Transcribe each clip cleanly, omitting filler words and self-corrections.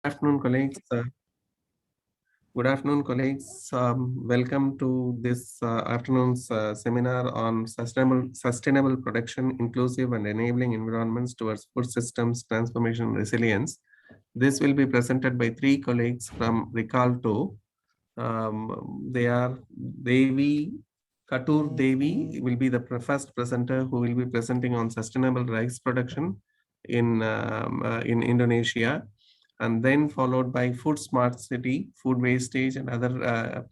Afternoon, colleagues. Good afternoon, colleagues. Welcome to this afternoon's seminar on sustainable production, inclusive and enabling environments towards food systems transformation and resilience. This will be presented by three colleagues from Rikolto. They are Katur Devi will be the first presenter who will be presenting on sustainable rice production in Indonesia, and then followed by food smart city, food wastage, and other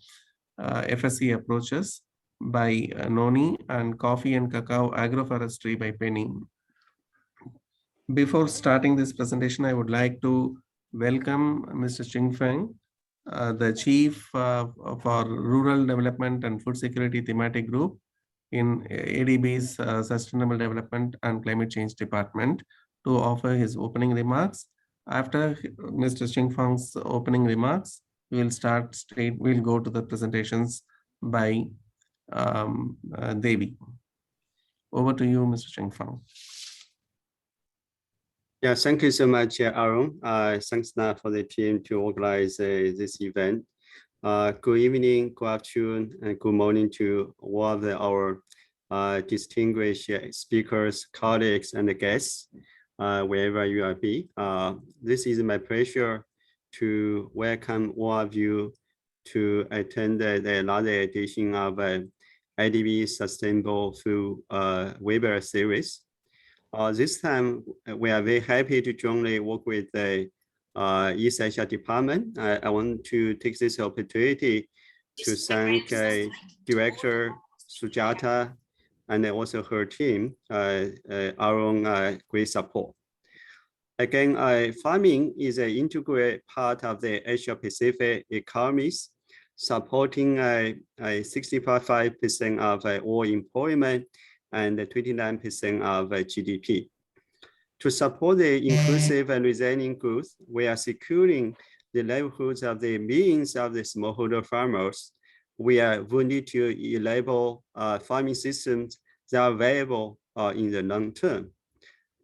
FSC approaches by Noni, and coffee and cacao agroforestry by Penny. Before starting this presentation, I would like to welcome Mr. Ching Feng, the Chief for Rural Development and Food Security Thematic Group in ADB's Sustainable Development and Climate Change Department, to offer his opening remarks. After Mr. Ching Feng's opening remarks, we'll go to the presentations by Devi. Over to you, Mr. Ching Feng. Yeah, thank you so much, Aaron. Thanks for the team to organize this event. Good evening, good afternoon, and good morning to all of our distinguished speakers, colleagues, and guests, wherever you are be. This is my pleasure to welcome all of you to attend another edition of IDB Sustainable Food webinar series. This time, we are very happy to jointly work with the East Asia Department. I want to take this opportunity to thank Director Sujata and also her team, our great support. Again, farming is an integral part of the Asia Pacific economies, supporting 65% of all employment and 29% of GDP. To support the inclusive and resilient growth, we are securing the livelihoods of the millions of the smallholder farmers. We are wanting to enable farming systems that are viable in the long term.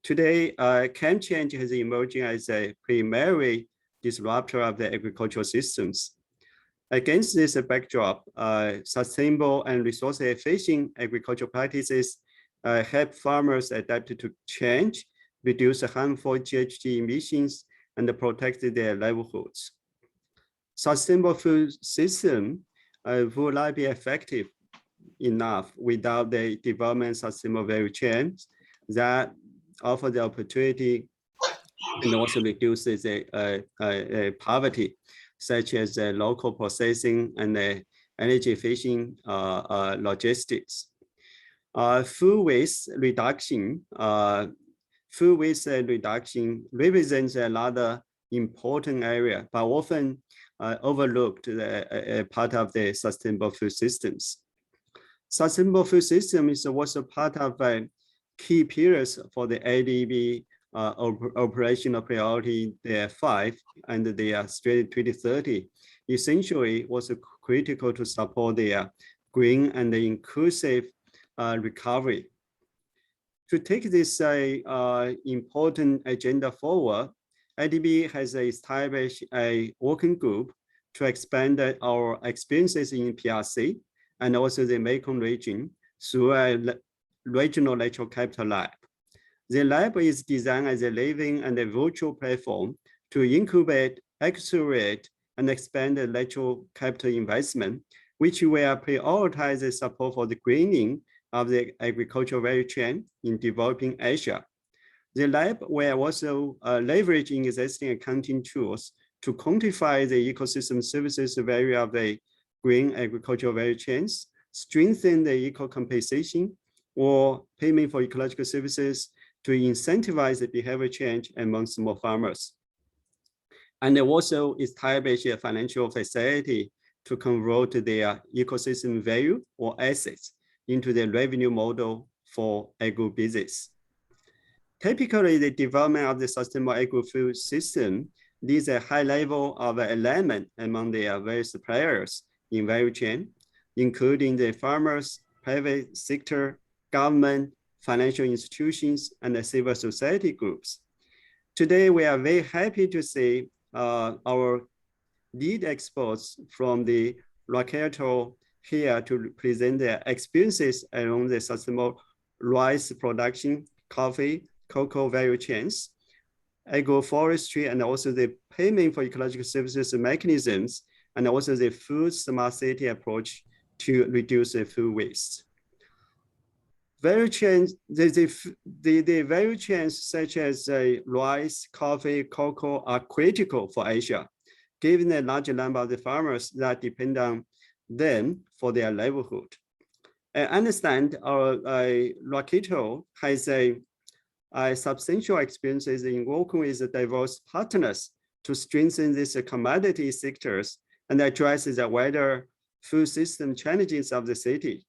Today, climate change has emerged as a primary disruptor of the agricultural systems. Against this backdrop, sustainable and resource-efficient agricultural practices help farmers adapt to change, reduce harmful GHG emissions, and protect their livelihoods. Sustainable food system will not be effective enough without the development of sustainable value chains that offer the opportunity and also reduces poverty, such as local processing and energy efficient logistics. Food waste reduction represents another important area, but often overlooked part of the sustainable food systems. Sustainable food system is also part of key pillars for the ADB operational priority 5 and their strategy 2030. Essentially, was critical to support their green and inclusive recovery. To take this important agenda forward, IDB has established a working group to expand our experiences in PRC and also the Mekong region through a regional natural capital lab. The lab is designed as a living and a virtual platform to incubate, accelerate, and expand the natural capital investment, which will prioritize the support for the greening of the agricultural value chain in developing Asia. The lab will also leverage existing accounting tools to quantify the ecosystem services value of the green agricultural value chains, strengthen the eco-compensation or payment for ecological services to incentivize the behavior change among small farmers. And they also establish a financial facility to convert their ecosystem value or assets into the revenue model for agribusiness. Typically, the development of the sustainable agri-food system needs a high level of alignment among the various players in value chain, including the farmers, private sector, government, financial institutions, and the civil society groups. Today, we are very happy to see our lead experts from the Rikolto here to present their experiences along the sustainable rice production, coffee, cocoa value chains, agroforestry, and also the payment for ecological services mechanisms, and also the food smart city approach to reduce the food waste. Value chains, the value chains such as rice, coffee, cocoa are critical for Asia, given the large number of the farmers that depend on them for their livelihood. I understand our Rikolto has a substantial experiences in working with diverse partners to strengthen these commodity sectors and address the wider food system challenges of the city.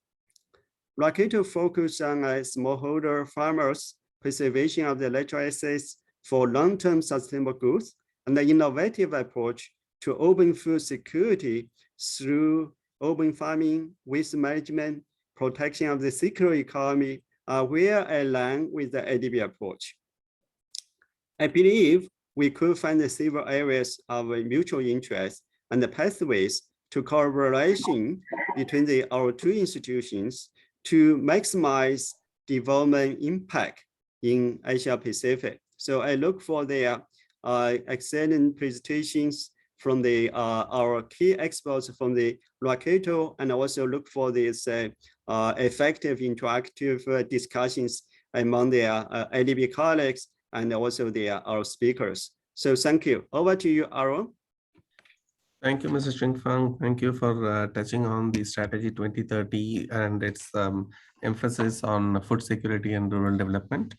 Rikolto focus on smallholder farmers, preservation of the natural assets for long-term sustainable growth, and the innovative approach to urban food security through urban farming, waste management, protection of the circular economy are well aligned with the ADB approach. I believe we could find several areas of mutual interest and the pathways to collaboration between our two institutions to maximize development impact in Asia Pacific. So I look for their excellent presentations from our key experts from the Rikolto, and also look for these effective interactive discussions among their ADB colleagues and also our speakers. So thank you. Over to you, Aaron. Thank you, Mr. Ching-Fang. Thank you for touching on the strategy 2030 and its emphasis on food security and rural development.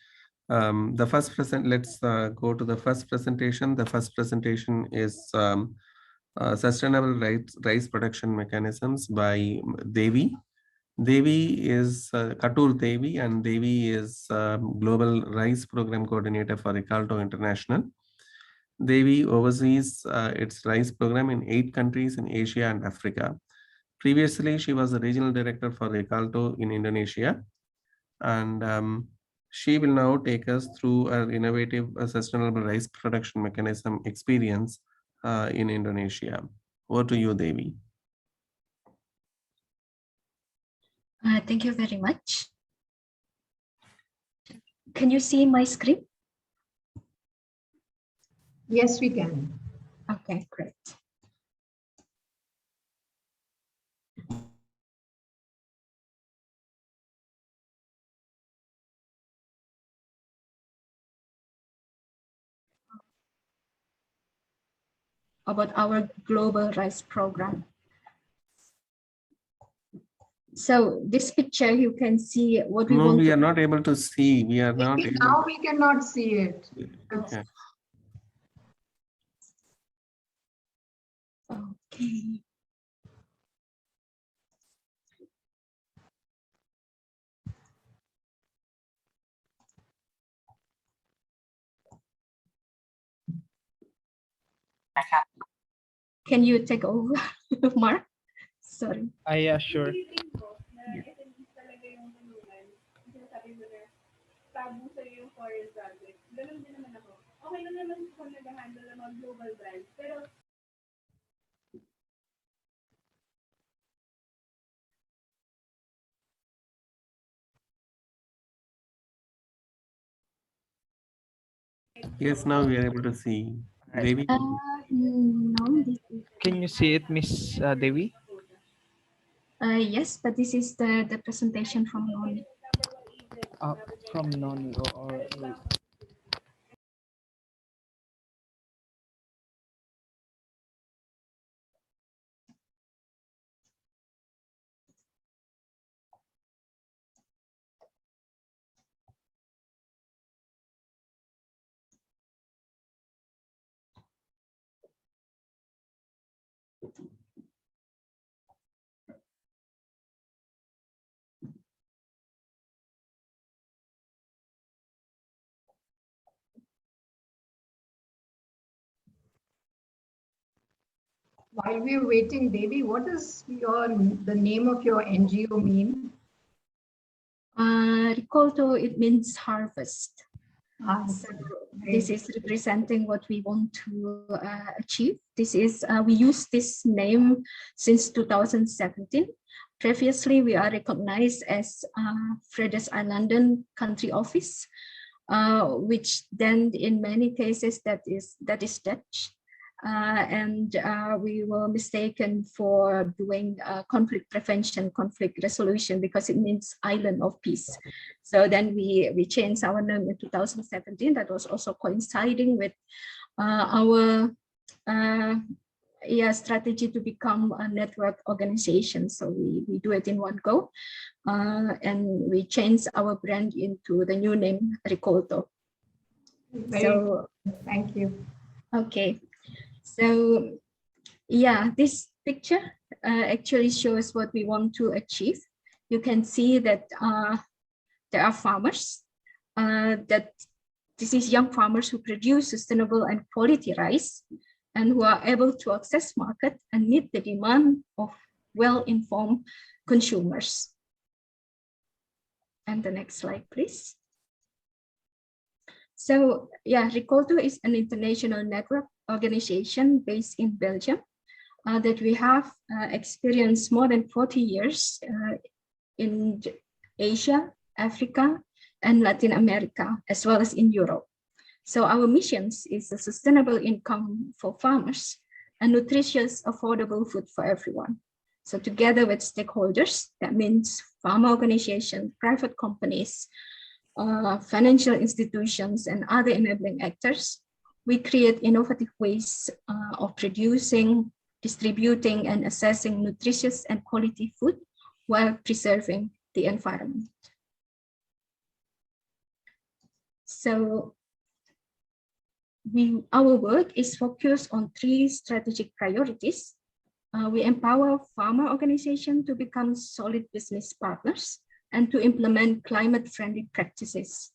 Let's go to the first presentation. The first presentation is Sustainable Rice Production Mechanisms by Devi. Devi is Katur Devi, and Devi is Global Rice Program Coordinator for Rikolto International. Devi oversees its rice program in 8 countries in Asia and Africa. Previously, she was the regional director for Rikolto in Indonesia, and she will now take us through her innovative sustainable rice production mechanism experience in Indonesia. Over to you, Devi. Thank you very much. Can you see my screen? Yes, we can. Okay, great. About our global rice program. So this picture, you can see what we want. No, we are not able to see. We are not able. Now we cannot see it. Okay. Okay. Can you take over, Mark? Sorry. Yeah, sure. Yes, now we are able to see. Devi. No, this is, Can you see it, Miss Devi? yes, but this is the presentation from Noni. From Noni or While we're waiting, Devi, what is the name of your NGO mean? Rikolto, it means harvest. So this is representing what we want to achieve. This is, we use this name since 2017. Previously, we are recognized as Fredes Islands Country Office, which then in many cases that is Dutch. And we were mistaken for doing conflict prevention, conflict resolution, because it means island of peace. So then we changed our name in 2017. That was also coinciding with our strategy to become a network organization. So we do it in one go, and we changed our brand into the new name Rikolto. So thank you. Okay. So yeah, this picture actually shows what we want to achieve. You can see that there are farmers, that this is young farmers who produce sustainable and quality rice and who are able to access market and meet the demand of well-informed consumers. And the next slide, please. So yeah, Rikolto is an international network organization based in Belgium that we have experienced more than 40 years in Asia, Africa, and Latin America, as well as in Europe. So our missions is a sustainable income for farmers and nutritious, affordable food for everyone. So together with stakeholders, that means farmer organizations, private companies, financial institutions, and other enabling actors, we create innovative ways of producing, distributing, and assessing nutritious and quality food while preserving the environment. So our work is focused on 3 strategic priorities. We empower farmer organizations to become solid business partners and to implement climate-friendly practices.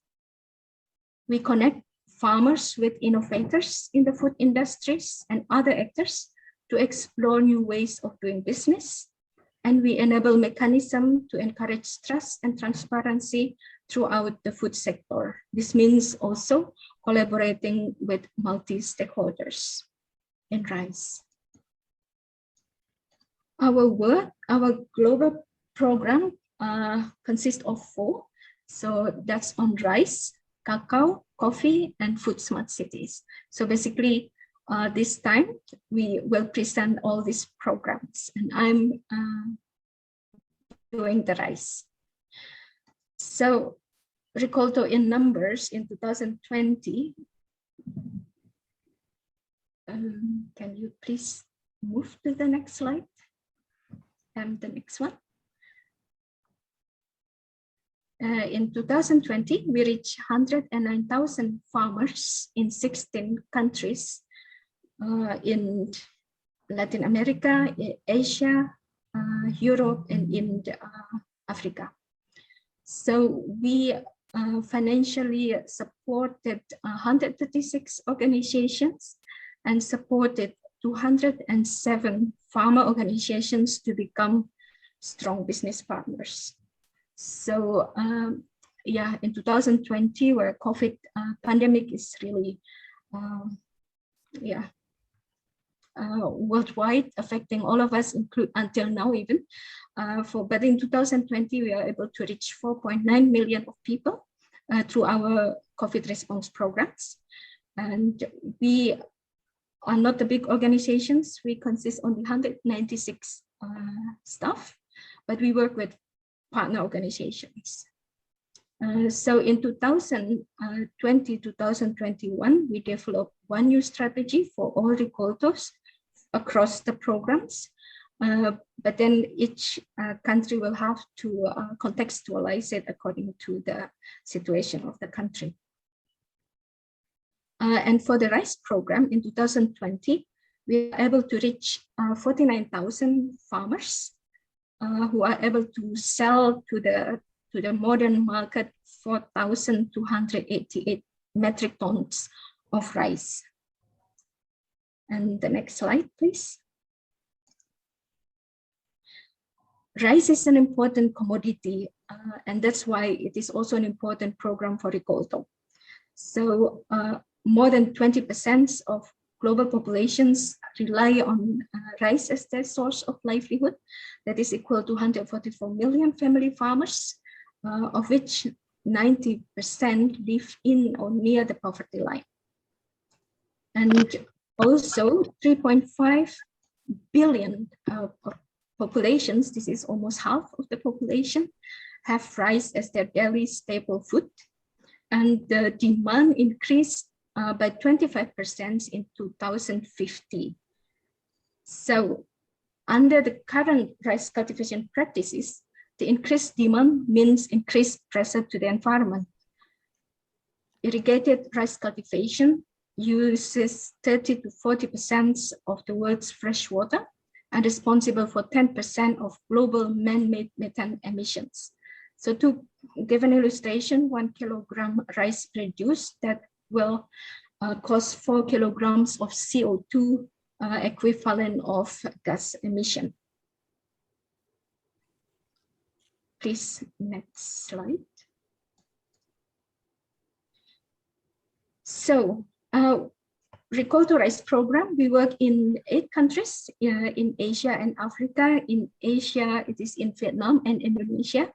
We connect farmers with innovators in the food industries and other actors to explore new ways of doing business. And we enable mechanisms to encourage trust and transparency throughout the food sector. This means also collaborating with multi-stakeholders in rice. Our work, our global program consists of 4. So that's on rice, cacao, coffee, and food smart cities. So basically, this time we will present all these programs, and I'm doing the rice. So Rikolto in numbers in 2020. Can you please move to the next slide? And the next one. In 2020, we reached 109,000 farmers in 16 countries in Latin America, Asia, Europe, and in Africa. So we financially supported 136 organizations and supported 207 farmer organizations to become strong business partners. So yeah, in 2020, where COVID pandemic is really worldwide, affecting all of us, include until now even. But in 2020, we are able to reach 4.9 million of people through our COVID response programs. And we are not the big organizations. We consist only 196 staff, but we work with partner organizations. So in 2020-2021, we developed 1 new strategy for all Rikoltos across the programs. But then each country will have to contextualize it according to the situation of the country. And for the rice program in 2020, we were able to reach 49,000 farmers who are able to sell to the modern market 4,288 metric tons of rice. And the next slide, please. Rice is an important commodity, and that's why it is also an important program for Rikolto. So more than 20% of global populations rely on rice as their source of livelihood. That is equal to 144 million family farmers, of which 90% live in or near the poverty line. And also 3.5 billion populations, this is almost half of the population, have rice as their daily staple food. And the demand increased by 25% in 2050. So under the current rice cultivation practices, the increased demand means increased pressure to the environment. Irrigated rice cultivation uses 30 to 40% of the world's fresh water and responsible for 10% of global man-made methane emissions. So to give an illustration, 1 kilogram rice produced that will cost 4 kilograms of CO2 equivalent of gas emission. Please, next slide. So, Rikolto Rice Program, we work in 8 countries in Asia and Africa. In Asia, it is in Vietnam and Indonesia.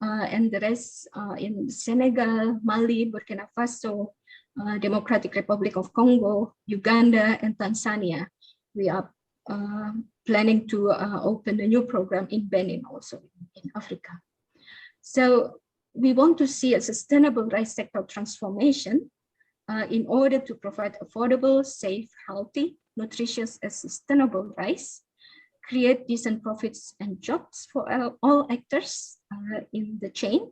And the rest in Senegal, Mali, Burkina Faso, Democratic Republic of Congo, Uganda, and Tanzania. We are planning to open a new program in Benin, also in Africa. So we want to see a sustainable rice sector transformation in order to provide affordable, safe, healthy, nutritious, and sustainable rice, create decent profits and jobs for all actors in the chain,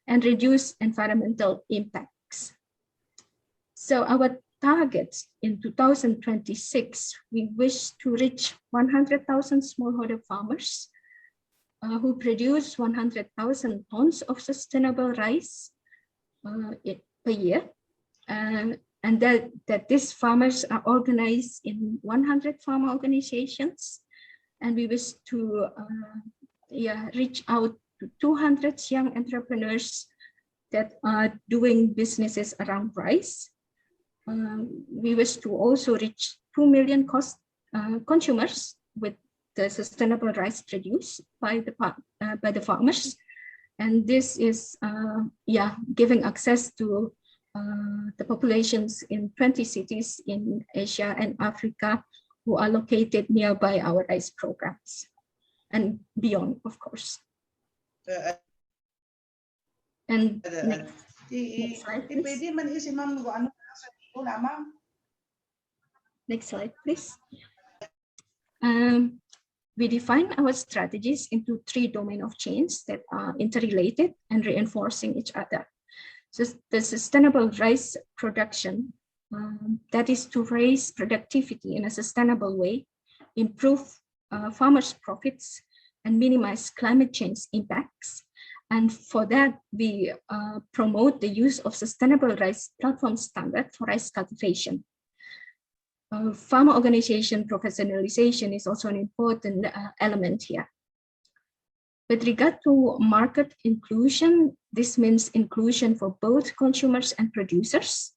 and reduce environmental impacts. So our target in 2026, we wish to reach 100,000 smallholder farmers who produce 100,000 tons of sustainable rice per year. And that these farmers are organized in 100 farmer organizations. And we wish to reach out to 200 young entrepreneurs that are doing businesses around rice. We wish to also reach 2 million consumers with the sustainable rice produced by the farmers. And this is giving access to the populations in 20 cities in Asia and Africa who are located nearby our rice programs and beyond, of course. And next slide, please. Next slide, please. We define our strategies into 3 domains of change that are interrelated and reinforcing each other. So the sustainable rice production, that is to raise productivity in a sustainable way, improve farmers' profits, and minimize climate change impacts. And for that, we promote the use of sustainable rice platform standard for rice cultivation. Farmer organization professionalization is also an important element here. With regard to market inclusion, this means inclusion for both consumers and producers,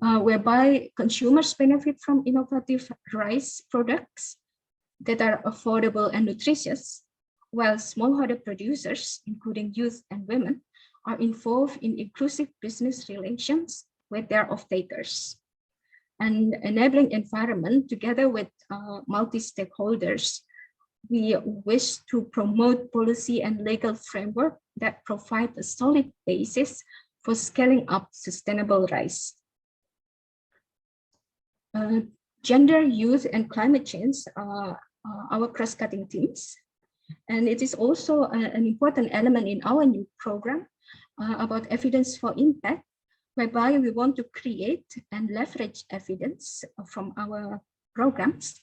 whereby consumers benefit from innovative rice products that are affordable and nutritious, while smallholder producers, including youth and women, are involved in inclusive business relations with their off-takers. And enabling environment together with multi-stakeholders, we wish to promote policy and legal framework that provide a solid basis for scaling up sustainable rice. Gender, youth, and climate change are our cross-cutting themes. And it is also an important element in our new program about evidence for impact, whereby we want to create and leverage evidence from our programs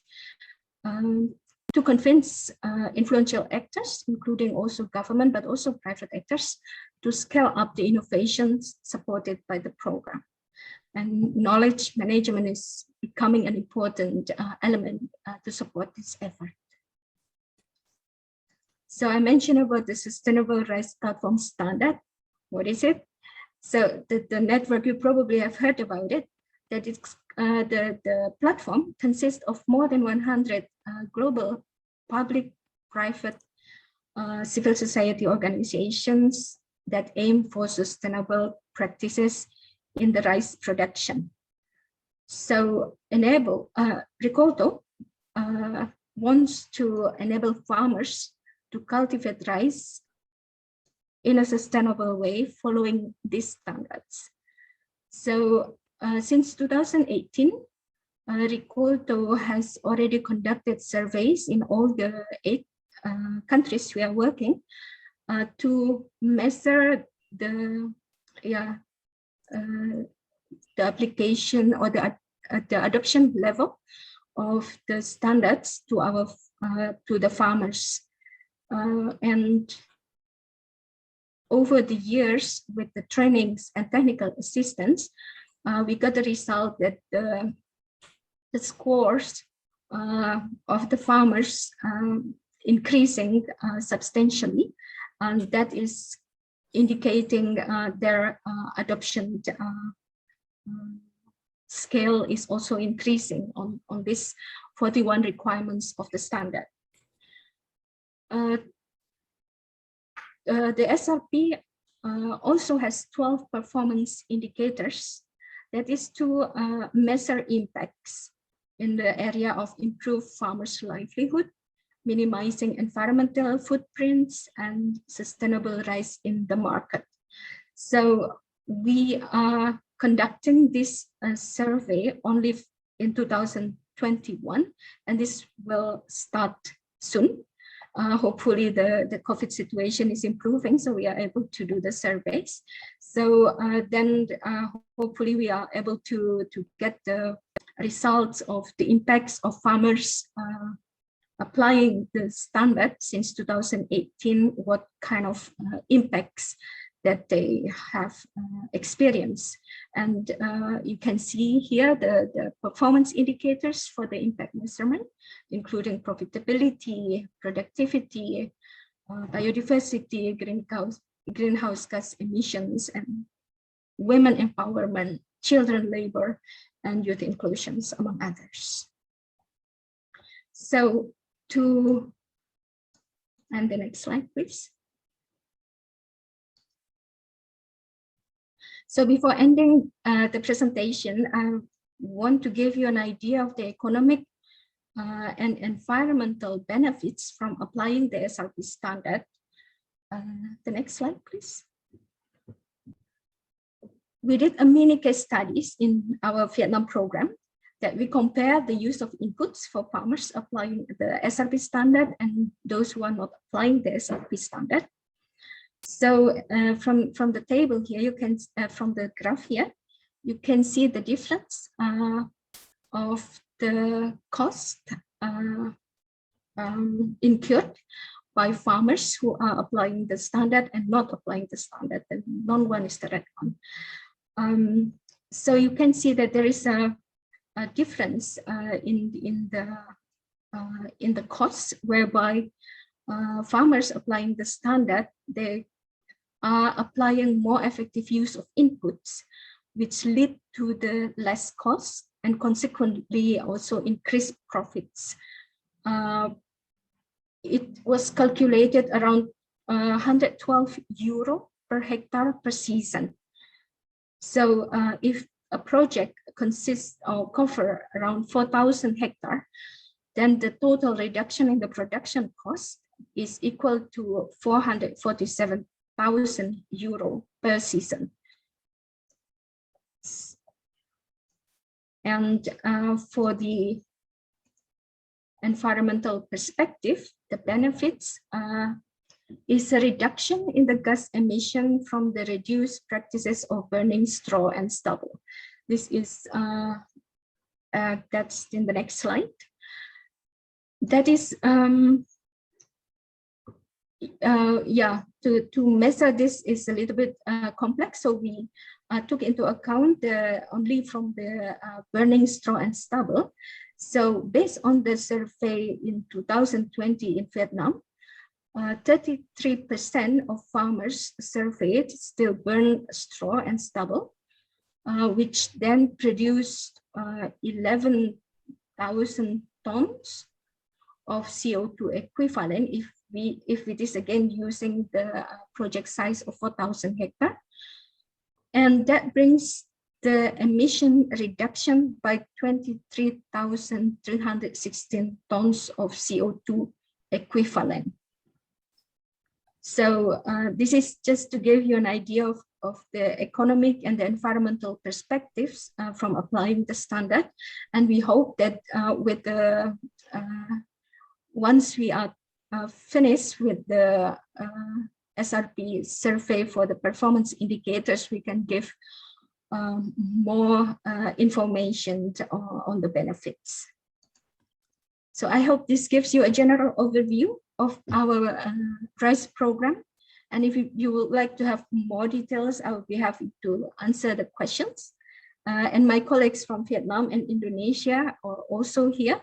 to convince influential actors, including also government, but also private actors, to scale up the innovations supported by the program. And knowledge management is becoming an important element to support this effort. So I mentioned about the Sustainable Rice Platform Standard. What is it? So the network, you probably have heard about it, that it's, the platform consists of more than 100 global public, private, civil society organizations that aim for sustainable practices in the rice production. So Rikolto wants to enable farmers to cultivate rice in a sustainable way following these standards. So since 2018, Rikolto has already conducted surveys in all the 8 countries we are working to measure the application or the adoption level of the standards to our to the farmers. And over the years, with the trainings and technical assistance, we got the result that the scores of the farmers increasing substantially, and that is indicating their adoption scale is also increasing on this 41 requirements of the standard. The SRP also has 12 performance indicators, that is to measure impacts in the area of improved farmers' livelihood, minimizing environmental footprints, and sustainable rice in the market. So we are conducting this survey only in 2021, and this will start soon. Hopefully the COVID situation is improving, so we are able to do the surveys. So then hopefully we are able to get the results of the impacts of farmers applying the standard since 2018, what kind of impacts that they have experienced. And you can see here the performance indicators for the impact measurement, including profitability, productivity, biodiversity, greenhouse gas emissions, and women empowerment, children labor, and youth inclusions, among others. So and the next slide, please. So before ending the presentation, I want to give you an idea of the economic and environmental benefits from applying the SRP standard. The next slide, please. We did a mini case studies in our Vietnam program that we compare the use of inputs for farmers applying the SRP standard and those who are not applying the SRP standard. So from the table here, you can, from the graph here, you can see the difference of the cost incurred by farmers who are applying the standard and not applying the standard. The non-one is the red one. So you can see that there is a difference in the costs, whereby farmers applying the standard, they are applying more effective use of inputs, which lead to the less cost and consequently also increased profits. It was calculated around 112 euro per hectare per season. So if a project consists or cover around 4,000 hectares, then the total reduction in the production cost is equal to 447,000 euro per season. And for the environmental perspective, the benefits is a reduction in the gas emission from the reduced practices of burning straw and stubble. This is, that's in the next slide. That is, to measure this is a little bit complex. So we took into account only from the burning straw and stubble. So based on the survey in 2020 in Vietnam, 33% of farmers surveyed still burn straw and stubble, which then produced 11,000 tons of CO2 equivalent if it is again using the project size of 4,000 hectares. And that brings the emission reduction by 23,316 tons of CO2 equivalent. So this is just to give you an idea of the economic and the environmental perspectives from applying the standard. And we hope that with the once we are finished with the SRP survey for the performance indicators, we can give more information on the benefits. So I hope this gives you a general overview of our RISE program. And if you would like to have more details, I will be happy to answer the questions. And my colleagues from Vietnam and Indonesia are also here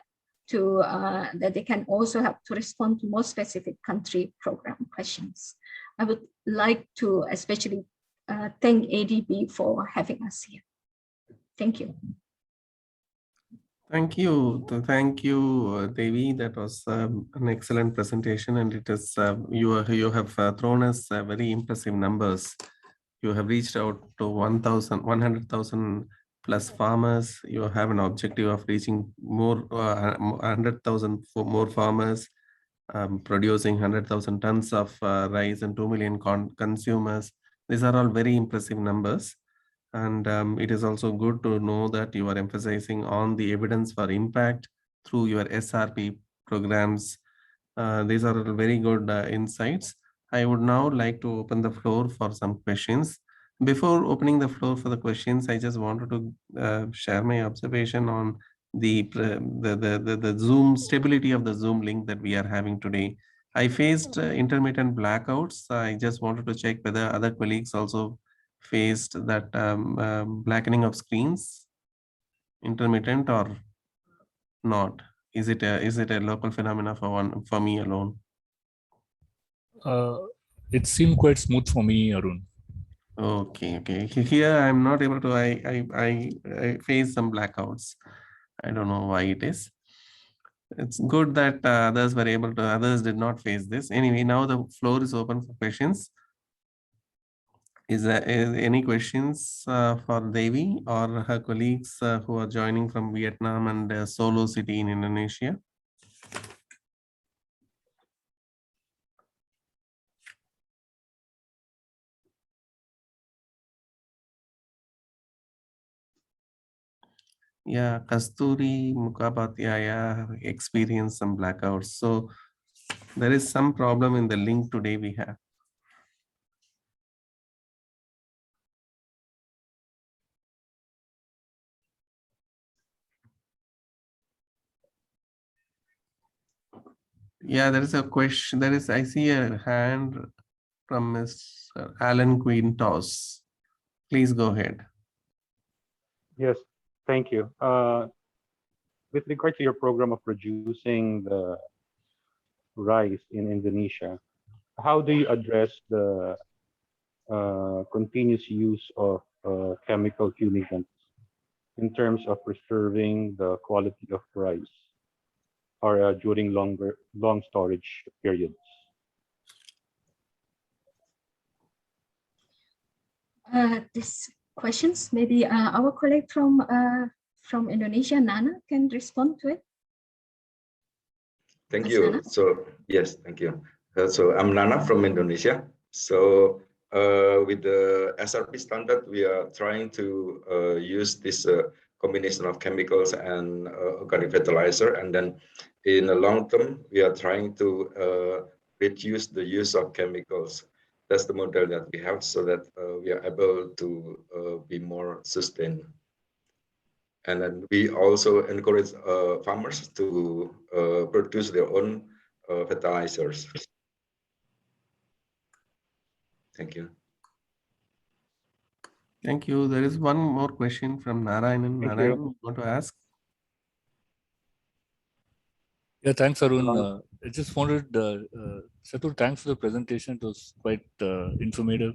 to that they can also help to respond to more specific country program questions. I would like to especially thank ADB for having us here. Thank you. Thank you. Thank you, Devi. That was an excellent presentation, and it is you have thrown us very impressive numbers. You have reached out to 100,000 plus farmers. You have an objective of reaching more 100,000 for more farmers, producing 100,000 tons of rice and 2 million consumers. These are all very impressive numbers. And it is also good to know that you are emphasizing on the evidence for impact through your SRP programs. These are very good insights. I would now like to open the floor for some questions. Before opening the floor for the questions, I just wanted to share my observation on the Zoom stability of the Zoom link that we are having today. I faced intermittent blackouts. I just wanted to check whether other colleagues also faced that blackening of screens, intermittent or not? Is it a local phenomena for me alone? It seemed quite smooth for me, Arun. Okay. Here I'm not able to. I face some blackouts. I don't know why it is. It's good that others were able to. Others did not face this. Anyway, now the floor is open for questions. Is there any questions for Devi or her colleagues who are joining from Vietnam and Solo City in Indonesia? Yeah, Kasturi Mukhopadhyaya experienced some blackouts. So there is some problem in the link today we have. Yeah, there is a question. I see a hand from Mr. Alan Quintos. Please go ahead. Yes, thank you. With regard to your program of producing the rice in Indonesia, how do you address the continuous use of chemical fumigants in terms of preserving the quality of rice or during long storage periods? These questions, maybe our colleague from Indonesia, Nana, can respond to it. Thank Mas you. Nana? So yes, thank you. So I'm Nana from Indonesia. So with the SRP standard, we are trying to use this combination of chemicals and organic fertilizer. And then in the long term, we are trying to reduce the use of chemicals. That's the model that we have, so that we are able to be more sustained. And then we also encourage farmers to produce their own fertilizers. Thank you. Thank you. There is one more question from Narayanan. Thank Narayanan, you. you want to ask? Yeah, thanks, Arun. I just wanted, Satur, thanks for the presentation. It was quite informative.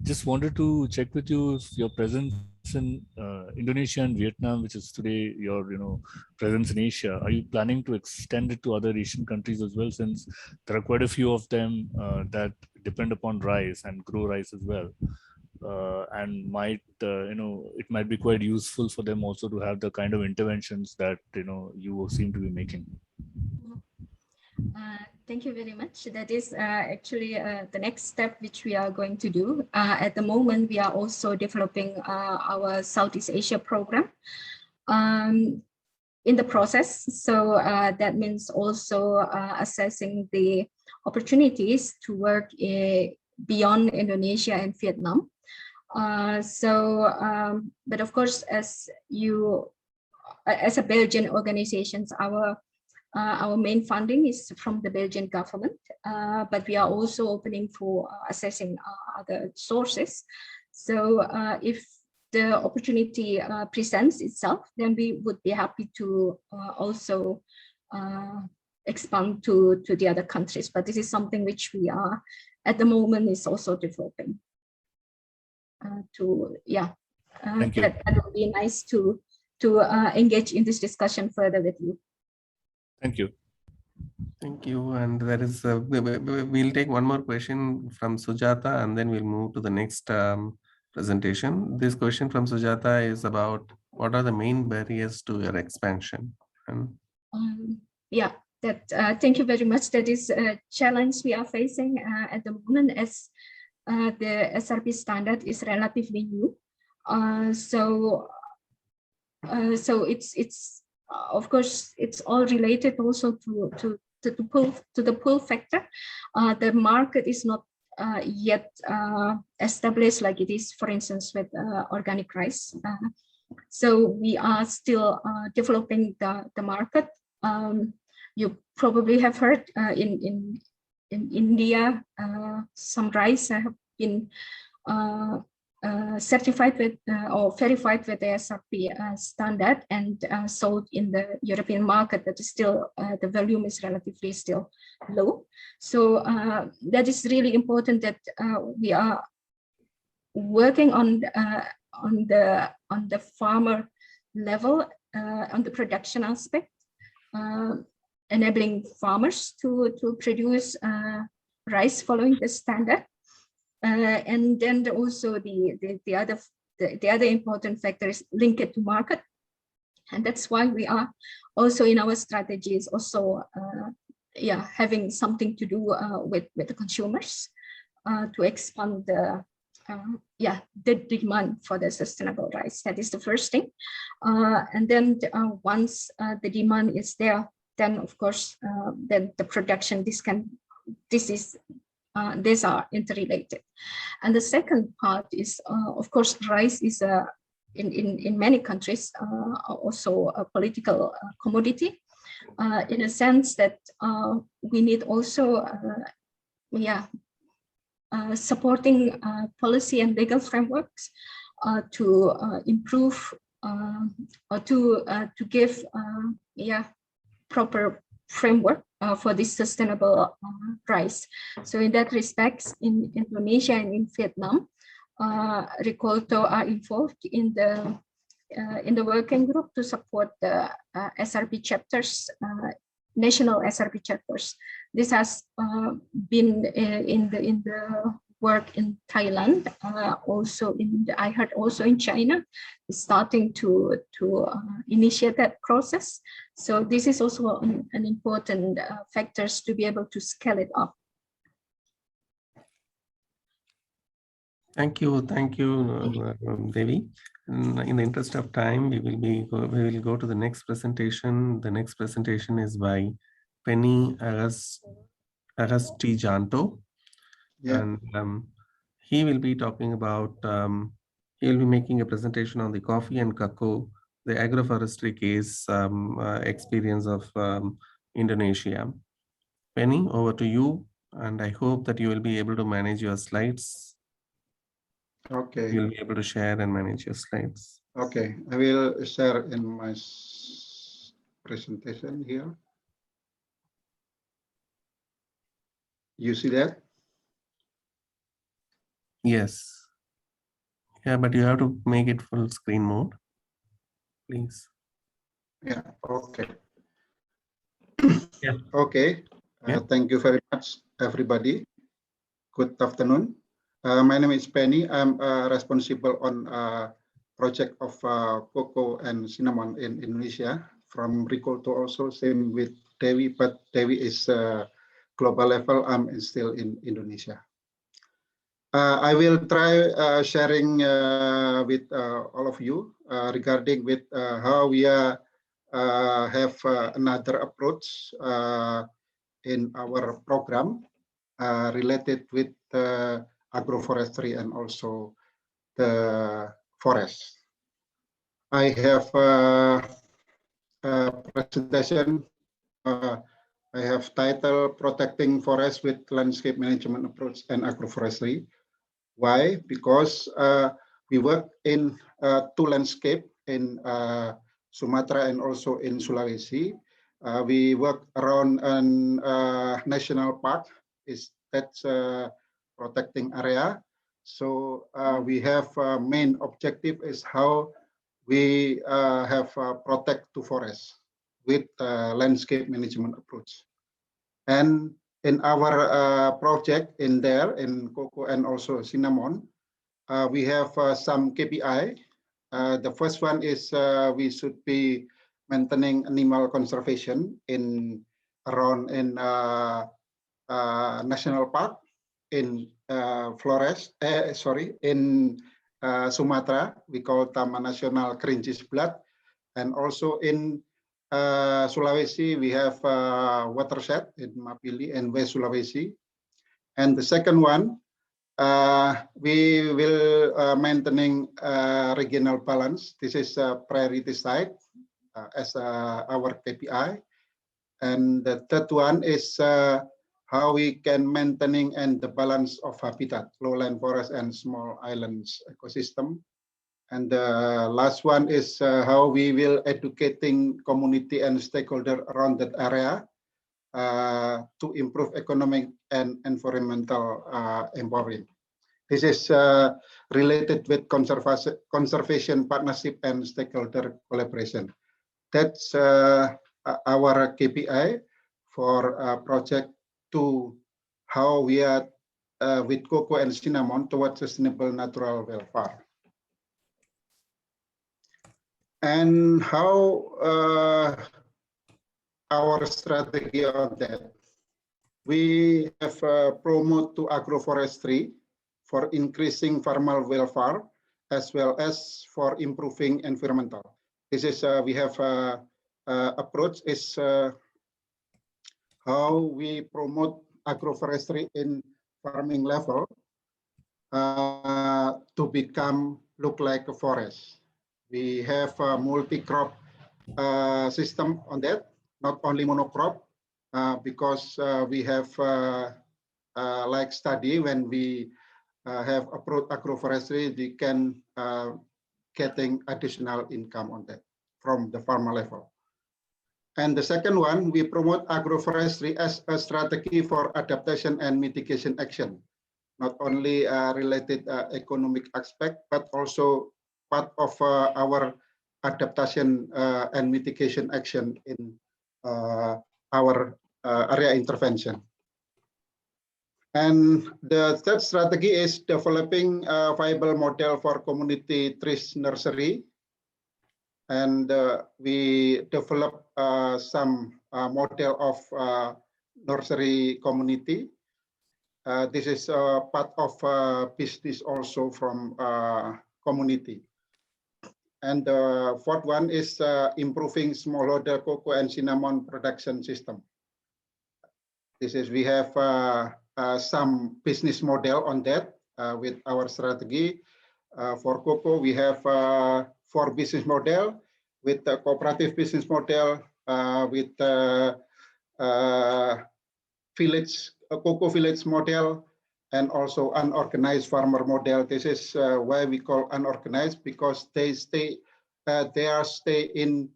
Just wanted to check with you if your presence in Indonesia and Vietnam, which is today your presence in Asia, are you planning to extend it to other Asian countries as well, since there are quite a few of them that depend upon rice and grow rice as well, and might it might be quite useful for them also to have the kind of interventions that you seem to be making. Thank you very much. That is actually the next step which we are going to do. At the moment, we are also developing our Southeast Asia program in the process. So that means also assessing the opportunities to work beyond Indonesia and Vietnam. But of course, as a Belgian organizations, our main funding is from the Belgian government, but we are also opening for assessing other sources. So if the opportunity presents itself, then we would be happy to also expand to the other countries. But this is something which we are at the moment is also developing. Thank you. That would be nice to engage in this discussion further with you. Thank you. Thank you. And there is, we'll take one more question from Sujata, and then we'll move to the next presentation. This question from Sujata is about what are the main barriers to your expansion? Thank you very much. That is a challenge we are facing at the moment, as the SRP standard is relatively new. So it's of course, it's all related also to the pull factor. The market is not yet established like it is, for instance, with organic rice. So we are still developing the market. You probably have heard in India, some rice have been certified with or verified with the SRP standard and sold in the European market, but still the volume is relatively still low. So that is really important that we are working on the farmer level, on the production aspect, enabling farmers to produce rice following the standard. And then also the other important factor is linked to market, and that's why we are also in our strategies also having something to do with the consumers to expand the demand for the sustainable rice. That is the first thing, and then once the demand is there, then of course then the production these are interrelated. And the second part is, of course, rice is in many countries also a political commodity, in a sense that we need also supporting policy and legal frameworks to improve or to give proper framework for this sustainable rice. So in that respect, in Indonesia and in Vietnam, Rikolto are involved in the working group to support the SRP chapters, national SRP chapters. This has been in the work in Thailand, also I heard also in China, starting to initiate that process. So this is also an important factors to be able to scale it up. Thank you, Devi. In the interest of time, we will go to the next presentation. The next presentation is by Penny Agastijanto. Yeah. And he will be talking about, he will be making a presentation on the coffee and cocoa, the agroforestry case experience of Indonesia. Penny, over to you. And I hope that you will be able to manage your slides. Okay. You'll be able to share and manage your slides. Okay, I will share in my presentation here. You see that? Yes. Yeah, but you have to make it full screen mode, please. Yeah, okay. Yeah. Okay. Yeah. Thank you very much, everybody. Good afternoon. My name is Penny. I'm responsible on project of cocoa and cinnamon in Indonesia from Rikolto also, same with Dewi, but Dewi is global level. I'm still in Indonesia. I will try sharing with all of you regarding with how we have another approach in our program related with agroforestry and also the forest. I have a presentation. I have title Protecting Forest with Landscape Management Approach and Agroforestry. Why? Because we work in two landscape in Sumatra and also in Sulawesi. We work around an national park. That's protecting area. So we have main objective is how we have protect to forest with landscape management approach. And in our project in there in cocoa and also cinnamon, we have some KPI. The first one is we should be maintaining animal conservation in around in national park in in Sumatra, we call Taman Nasional Kerinci Sebelat, and also in Sulawesi, we have watershed in Mapili and West Sulawesi. And the second one, we will maintaining regional balance. This is a priority site as our KPI. And the third one is how we can maintaining and the balance of habitat, lowland forest and small islands ecosystem. And the last one is how we will educating community and stakeholder around that area to improve economic and environmental empowering. This is related with conservation partnership and stakeholder collaboration. That's our KPI for project 2, how we are with cocoa and cinnamon towards sustainable natural welfare. And how our strategy on that. We have promote to agroforestry for increasing farmer welfare as well as for improving environmental. This is we have approach is how we promote agroforestry in farming level to become look like a forest. We have a multi-crop system on that, not only monocrop, because we have like study when we have approach agroforestry, we can getting additional income on that from the farmer level. And the second one, we promote agroforestry as a strategy for adaptation and mitigation action, not only related economic aspect, but also part of our adaptation and mitigation action in our area intervention. And the third strategy is developing a viable model for community trees nursery. And we develop some model of nursery community. This is part of business also from community. And the fourth one is improving smallholder cocoa and cinnamon production system. This is we have some business model on that with our strategy. For cocoa, we have 4 business model with the cooperative business model, with village cocoa village model, and also unorganized farmer model. This is why we call unorganized, because they stay in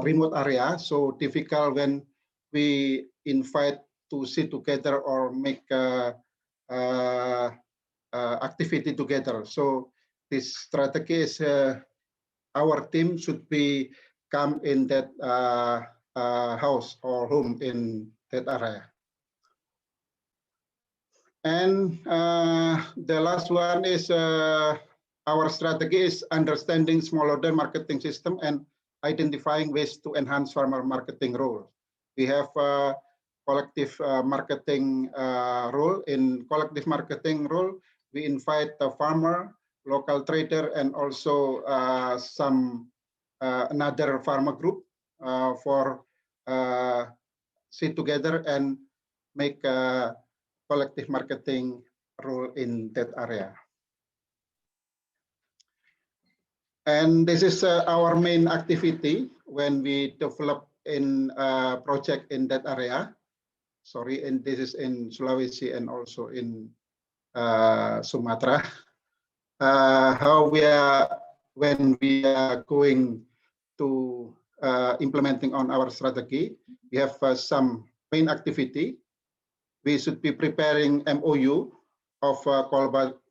remote area, so difficult when we invite to sit together or make activity together. So this strategy is our team should be come in that house or home in that area. And the last one is our strategy is understanding smallholder marketing system and identifying ways to enhance farmer marketing role. We have collective marketing role. In collective marketing role, we invite the farmer, local trader, and also some another farmer group for sit together and make collective marketing role in that area. And this is our main activity when we develop in a project in that area. Sorry, and this is in Sulawesi and also in Sumatra. How we are when we are going to implementing on our strategy, we have some main activity. We should be preparing MOU of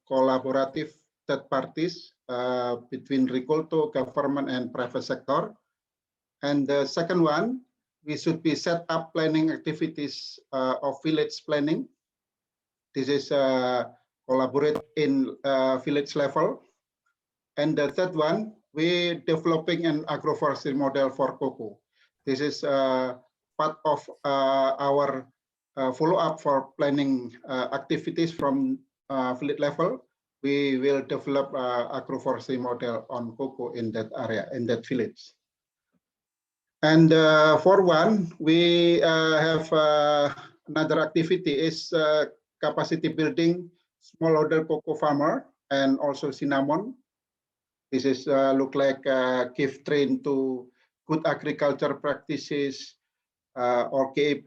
collaborative third parties between Rikolto, government, and private sector. And the second one, we should be set up planning activities of village planning. This is collaborate in village level. And the third one, we're developing an agroforestry model for cocoa. This is part of our follow-up for planning activities from village level. We will develop agroforestry model on cocoa in that area, in that village. And for one, we have another activity is capacity building smallholder cocoa farmer and also cinnamon. This is look like give train to good agriculture practices or KAP,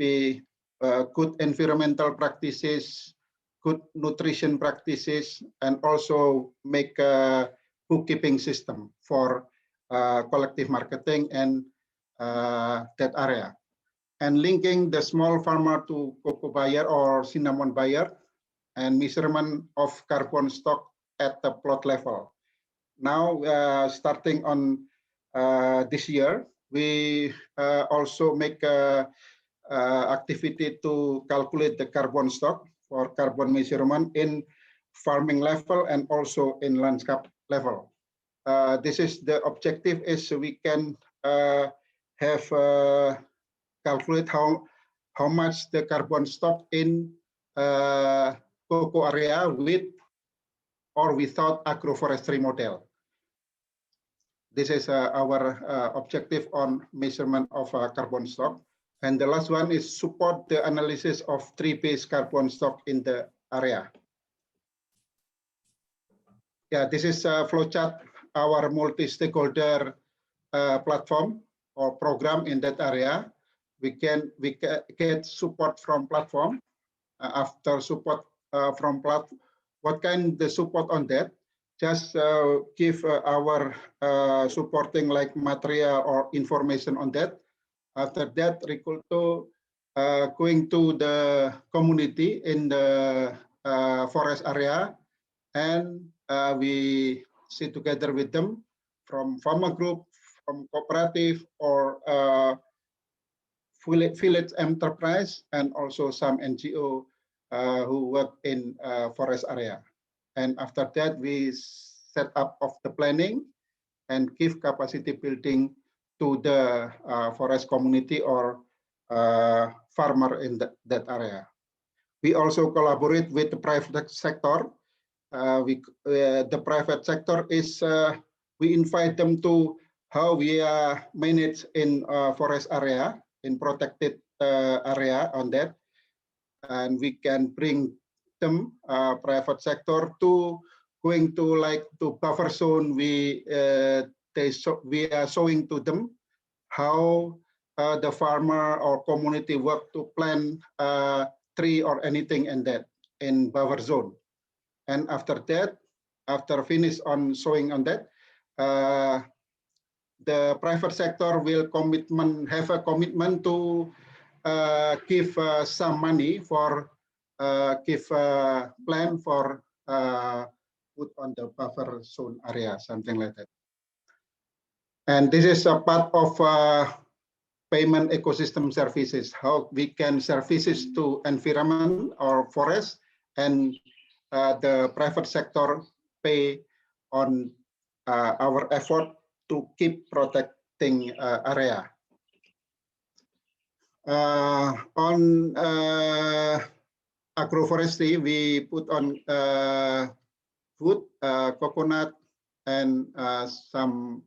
good environmental practices, good nutrition practices, and also make a bookkeeping system for collective marketing and that area. And linking the small farmer to cocoa buyer or cinnamon buyer and measurement of carbon stock at the plot level. Now, starting on this year, we also make activity to calculate the carbon stock for carbon measurement in farming level and also in landscape level. This is the objective is we can have calculate how much the carbon stock in cocoa area with or without agroforestry model. This is our objective on measurement of carbon stock. And the last one is support the analysis of tree-based carbon stock in the area. Yeah, this is a flowchart, our multi-stakeholder platform or program in that area. We get support from platform. After support from platform, what kind the support on that? Just give our supporting like material or information on that. After that, Rikolto going to the community in the forest area, and we sit together with them from farmer group, from cooperative or village enterprise, and also some NGO who work in forest area. And after that, we set up of the planning and give capacity building to the forest community or farmer in that area. We also collaborate with the private sector. The private sector is, we invite them to how we manage in forest area, in protected area on that. And we can bring them, private sector, to going to like to buffer zone. We are showing to them how the farmer or community work to plant tree or anything in that in buffer zone. And after that, after finish on showing on that, the private sector will have a commitment to give some money for give plan for put on the buffer zone area, something like that. And this is a part of payment ecosystem services, how we can services to environment or forest, and the private sector pay on our effort to keep protecting area. On agroforestry, we put on food, coconut, and some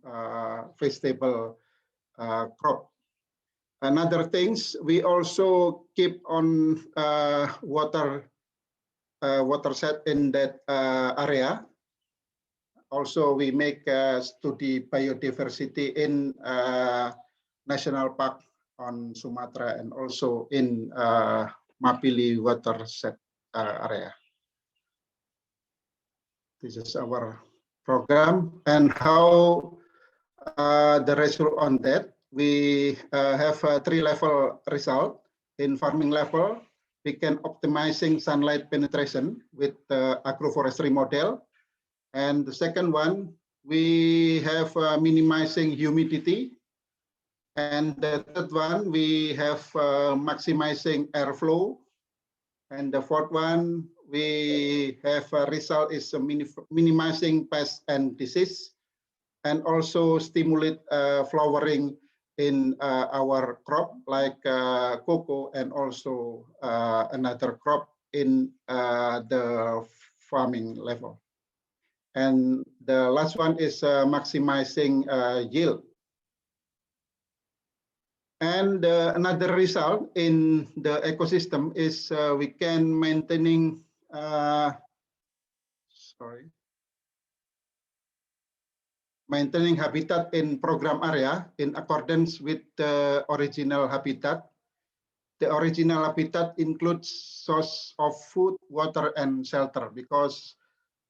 vegetable crop. Another things, we also keep on water set in that area. Also, we make study biodiversity in national park on Sumatra and also in Mapili water set area. This is our program, and how the result on that. We have a 3-level result. In farming level, we can optimizing sunlight penetration with the agroforestry model. And the second one, we have minimizing humidity. And the third one, we have maximizing airflow. And the fourth one, we have a result is minimizing pest and disease, and also stimulate flowering in our crop like cocoa, and also another crop in the farming level. And the last one is maximizing yield. And another result in the ecosystem is we can maintaining maintaining habitat in program area in accordance with the original habitat. The original habitat includes source of food, water, and shelter, because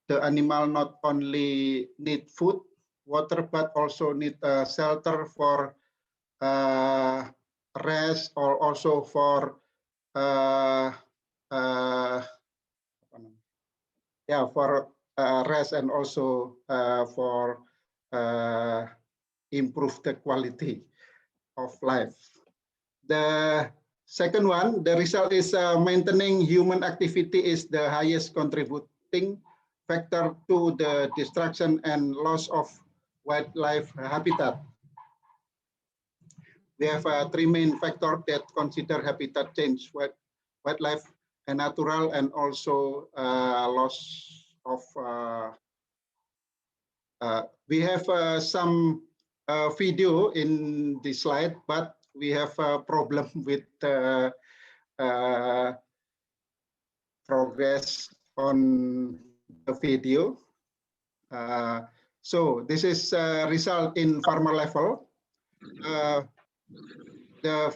the animal not only need food, water, but also need shelter for rest, or also for rest, and also for improve the quality of life. The second one, the result is maintaining human activity is the highest contributing factor to the destruction and loss of wildlife habitat. We have 3 main factors that consider habitat change, wildlife and natural, and also loss of we have some video in the slide, but we have a problem with progress on the video. So this is result in farmer level. The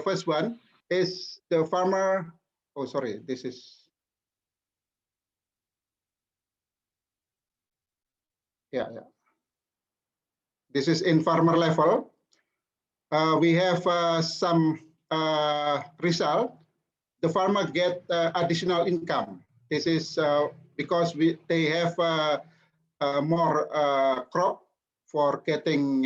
first one is the farmer. Oh, sorry, this is. Yeah. This is in farmer level. We have some result. The farmer get additional income. This is because they have more crop for getting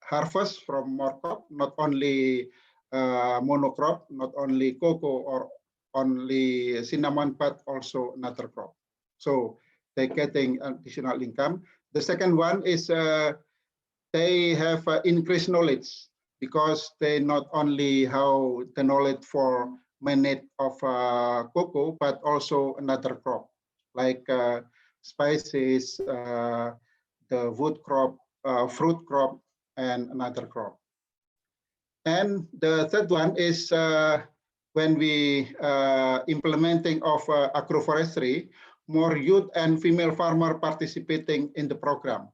harvest from more crop, not only monocrop, not only cocoa or only cinnamon, but also another crop. So they're getting additional income. The second one is they have increased knowledge, because they not only how the knowledge for manage of cocoa, but also another crop like spices, the wood crop, fruit crop, and another crop. And the third one is when we implementing of agroforestry, more youth and female farmer participating in the program,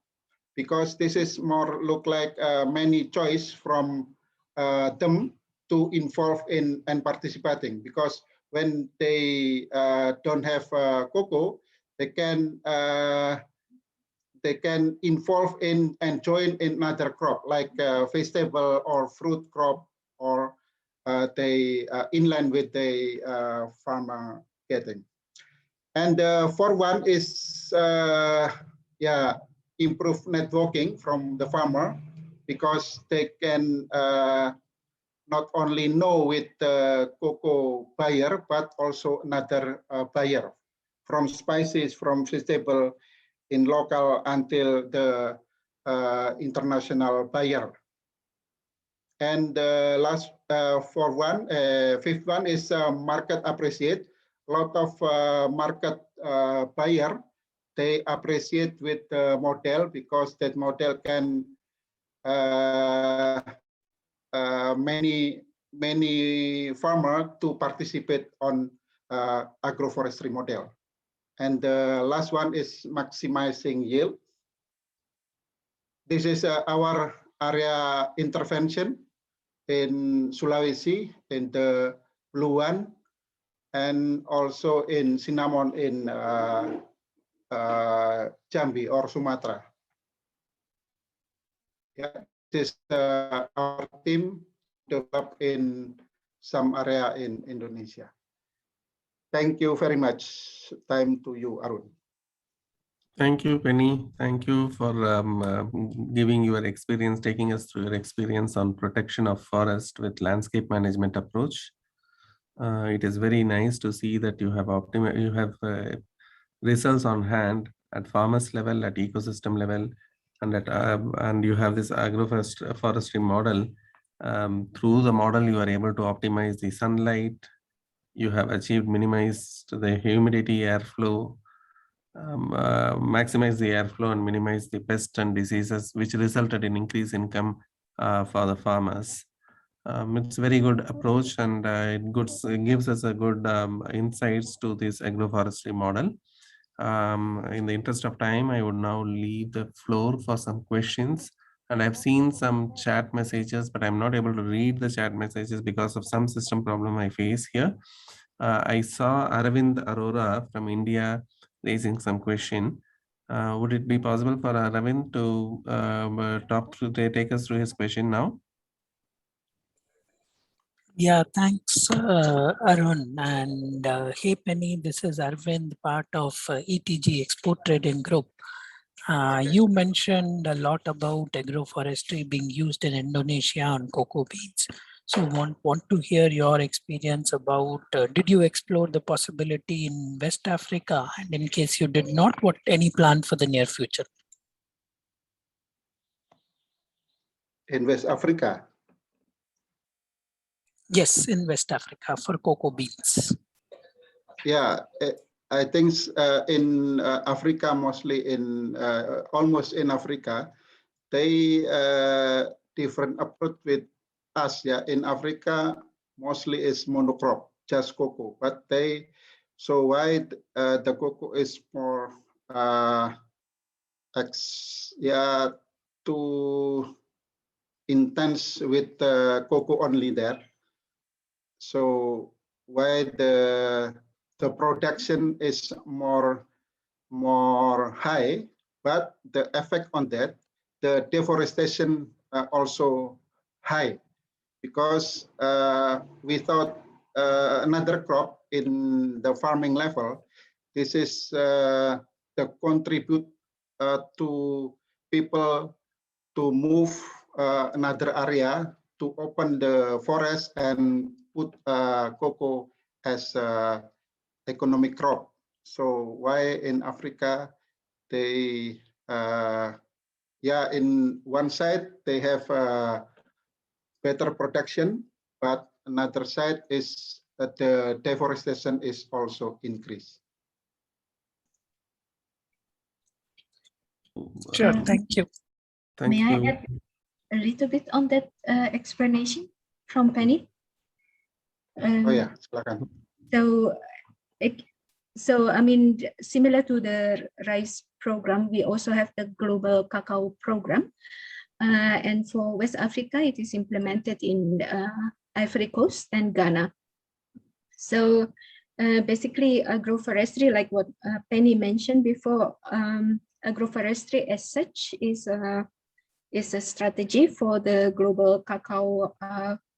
because this is more look like many choice from them to involve in and participating, because when they don't have cocoa, they can they can involve in and join in another crop like vegetable or fruit crop, or they inland with the farmer getting. And for one is improve networking from the farmer, because they can not only know with the cocoa buyer, but also another buyer, from spices, from vegetable in local until the international buyer. And last fifth one is market appreciate. A lot of market buyer, they appreciate with the model, because that model can many farmer to participate on agroforestry model. And the last one is maximizing yield. This is our area intervention in Sulawesi, in the blue one, and also in cinnamon in Jambi or Sumatra. Yeah, this is our team developed in some area in Indonesia. Thank you very much. Time to you, Arun. Thank you, Penny. Thank you for giving your experience, taking us through your experience on protection of forest with landscape management approach. It is very nice to see that you have results on hand at farmers level, at ecosystem level, and you have this agroforestry model. Through the model, you are able to optimize the sunlight. You have achieved minimized the humidity, airflow, maximize the airflow and minimize the pests and diseases, which resulted in increased income for the farmers. It's a very good approach, and it gives us a good insights to this agroforestry model. In the interest of time, I would now leave the floor for some questions. And I've seen some chat messages, but I'm not able to read the chat messages because of some system problem I face here. I saw Aravind Arora from India raising some question. Would it be possible for Aravind to take us through his question now? Yeah, thanks, Arun. And hey, Penny, this is Arvind, part of ETG Export Trading Group. You mentioned a lot about agroforestry being used in Indonesia on cocoa beans. So want to hear your experience about, did you explore the possibility in West Africa? And in case you did not, what any plan for the near future? In West Africa? Yes, in West Africa for cocoa beans. Yeah, I think in Africa, mostly in almost in Africa, they different approach with us. Yeah, in Africa, mostly is monocrop, just cocoa. But they, so why the cocoa is more too intense with cocoa only there. So why the production is more high, but the effect on that, the deforestation also high, because without another crop in the farming level, this is the contribute to people to move another area to open the forest and put cocoa as economic crop. So why in Africa they in one side they have better production, but another side is that the deforestation is also increased. Sure, thank you. May I add a little bit on that explanation from Penny? Oh yeah, silakan. So I mean, similar to the rice program, we also have the global cacao program. And for West Africa, it is implemented in Ivory Coast and Ghana. So basically agroforestry, like what Penny mentioned before, agroforestry as such is a strategy for the global cacao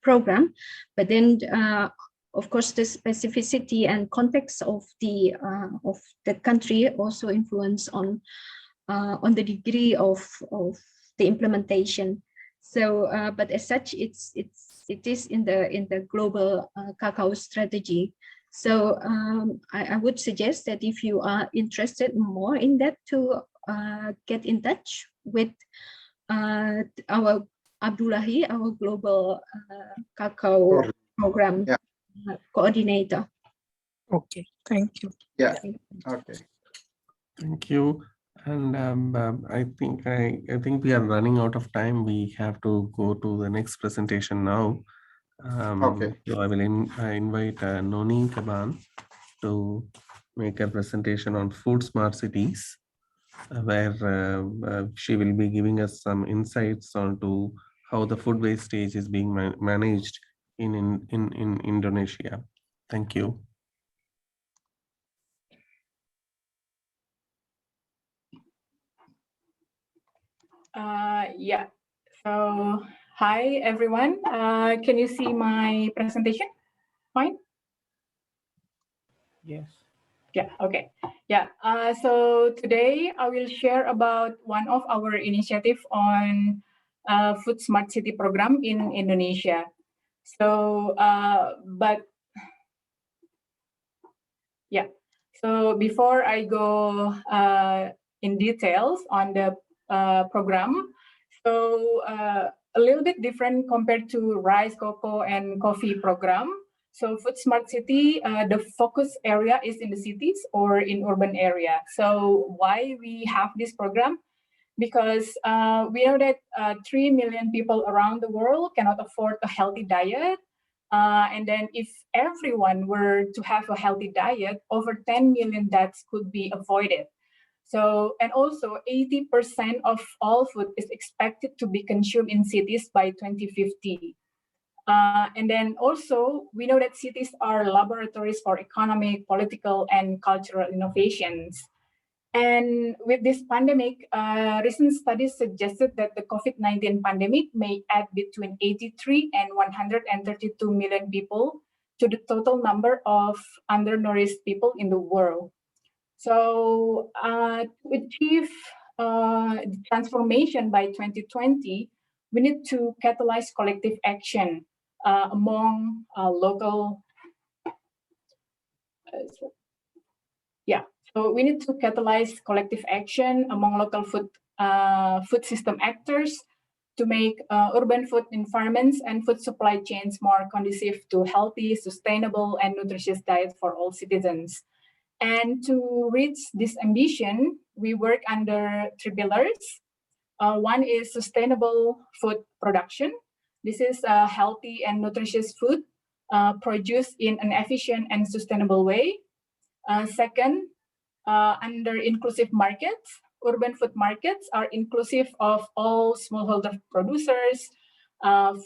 program, but then of course the specificity and context of the country also influence on the degree of the implementation. So, but as such, it is in the global cacao strategy. So I would suggest that if you are interested more in that, to get in touch with our Abdullahi, our global cacao program coordinator. Okay, thank you. Yeah. Okay. Thank you. And I think we are running out of time. We have to go to the next presentation now. Okay. So I will invite Noni Kaban to make a presentation on food smart cities, where she will be giving us some insights onto how the food wastage is being managed in Indonesia. Thank you. Yeah, so hi everyone. Can you see my presentation? Fine? Yes. Yeah, okay. Yeah, so today I will share about one of our initiative on Food Smart City program in Indonesia. So, yeah, so before I go in details on the program, so a little bit different compared to rice, cocoa, and coffee program. So Food Smart City, the focus area is in the cities or in urban area. So why we have this program? Because we know that 3 million people around the world cannot afford a healthy diet. And then if everyone were to have a healthy diet, over 10 million deaths could be avoided. So, and also 80% of all food is expected to be consumed in cities by 2050. And then also, we know that cities are laboratories for economic, political, and cultural innovations. And with this pandemic, recent studies suggested that the COVID-19 pandemic may add between 83 and 132 million people to the total number of undernourished people in the world. So to achieve the transformation by 2020, we need to catalyze collective action among local. So we need to catalyze collective action among local food system actors to make urban food environments and food supply chains more conducive to healthy, sustainable, and nutritious diet for all citizens. And to reach this ambition, we work under 3 pillars. One is sustainable food production. This is healthy and nutritious food produced in an efficient and sustainable way. Second, under inclusive markets, urban food markets are inclusive of all smallholder producers,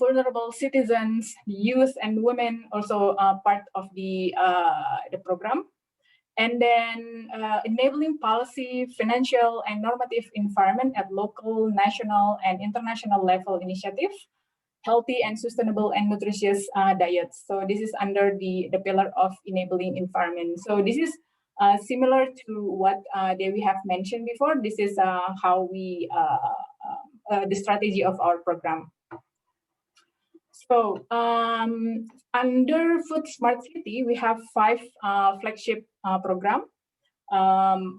vulnerable citizens, youth, and women also part of the program. And then enabling policy, financial, and normative environment at local, national, and international level initiative, healthy and sustainable and nutritious diets. So this is under the pillar of enabling environment. So this is similar to what Dewi have mentioned before. This is how we, the strategy of our program. So under Food Smart City, we have 5 flagship program.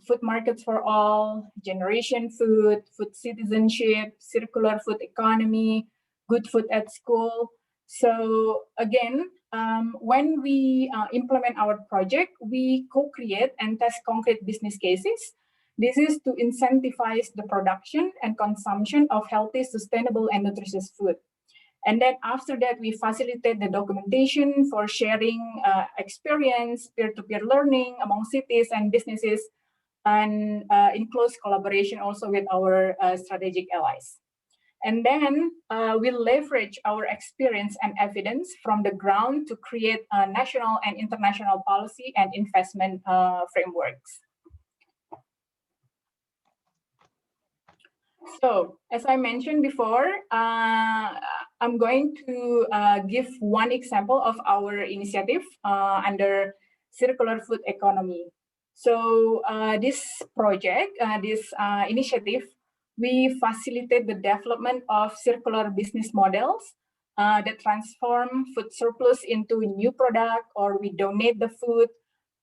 Food markets for all, generation food, food citizenship, circular food economy, good food at school. So again, when we implement our project, we co-create and test concrete business cases. This is to incentivize the production and consumption of healthy, sustainable, and nutritious food. And then after that, we facilitate the documentation for sharing experience, peer-to-peer learning among cities and businesses, and in close collaboration also with our strategic allies. And then we leverage our experience and evidence from the ground to create national and international policy and investment frameworks. So, as I mentioned before, I'm going to give one example of our initiative under circular food economy. So, this project, this initiative, we facilitate the development of circular business models that transform food surplus into new product, or we donate the food,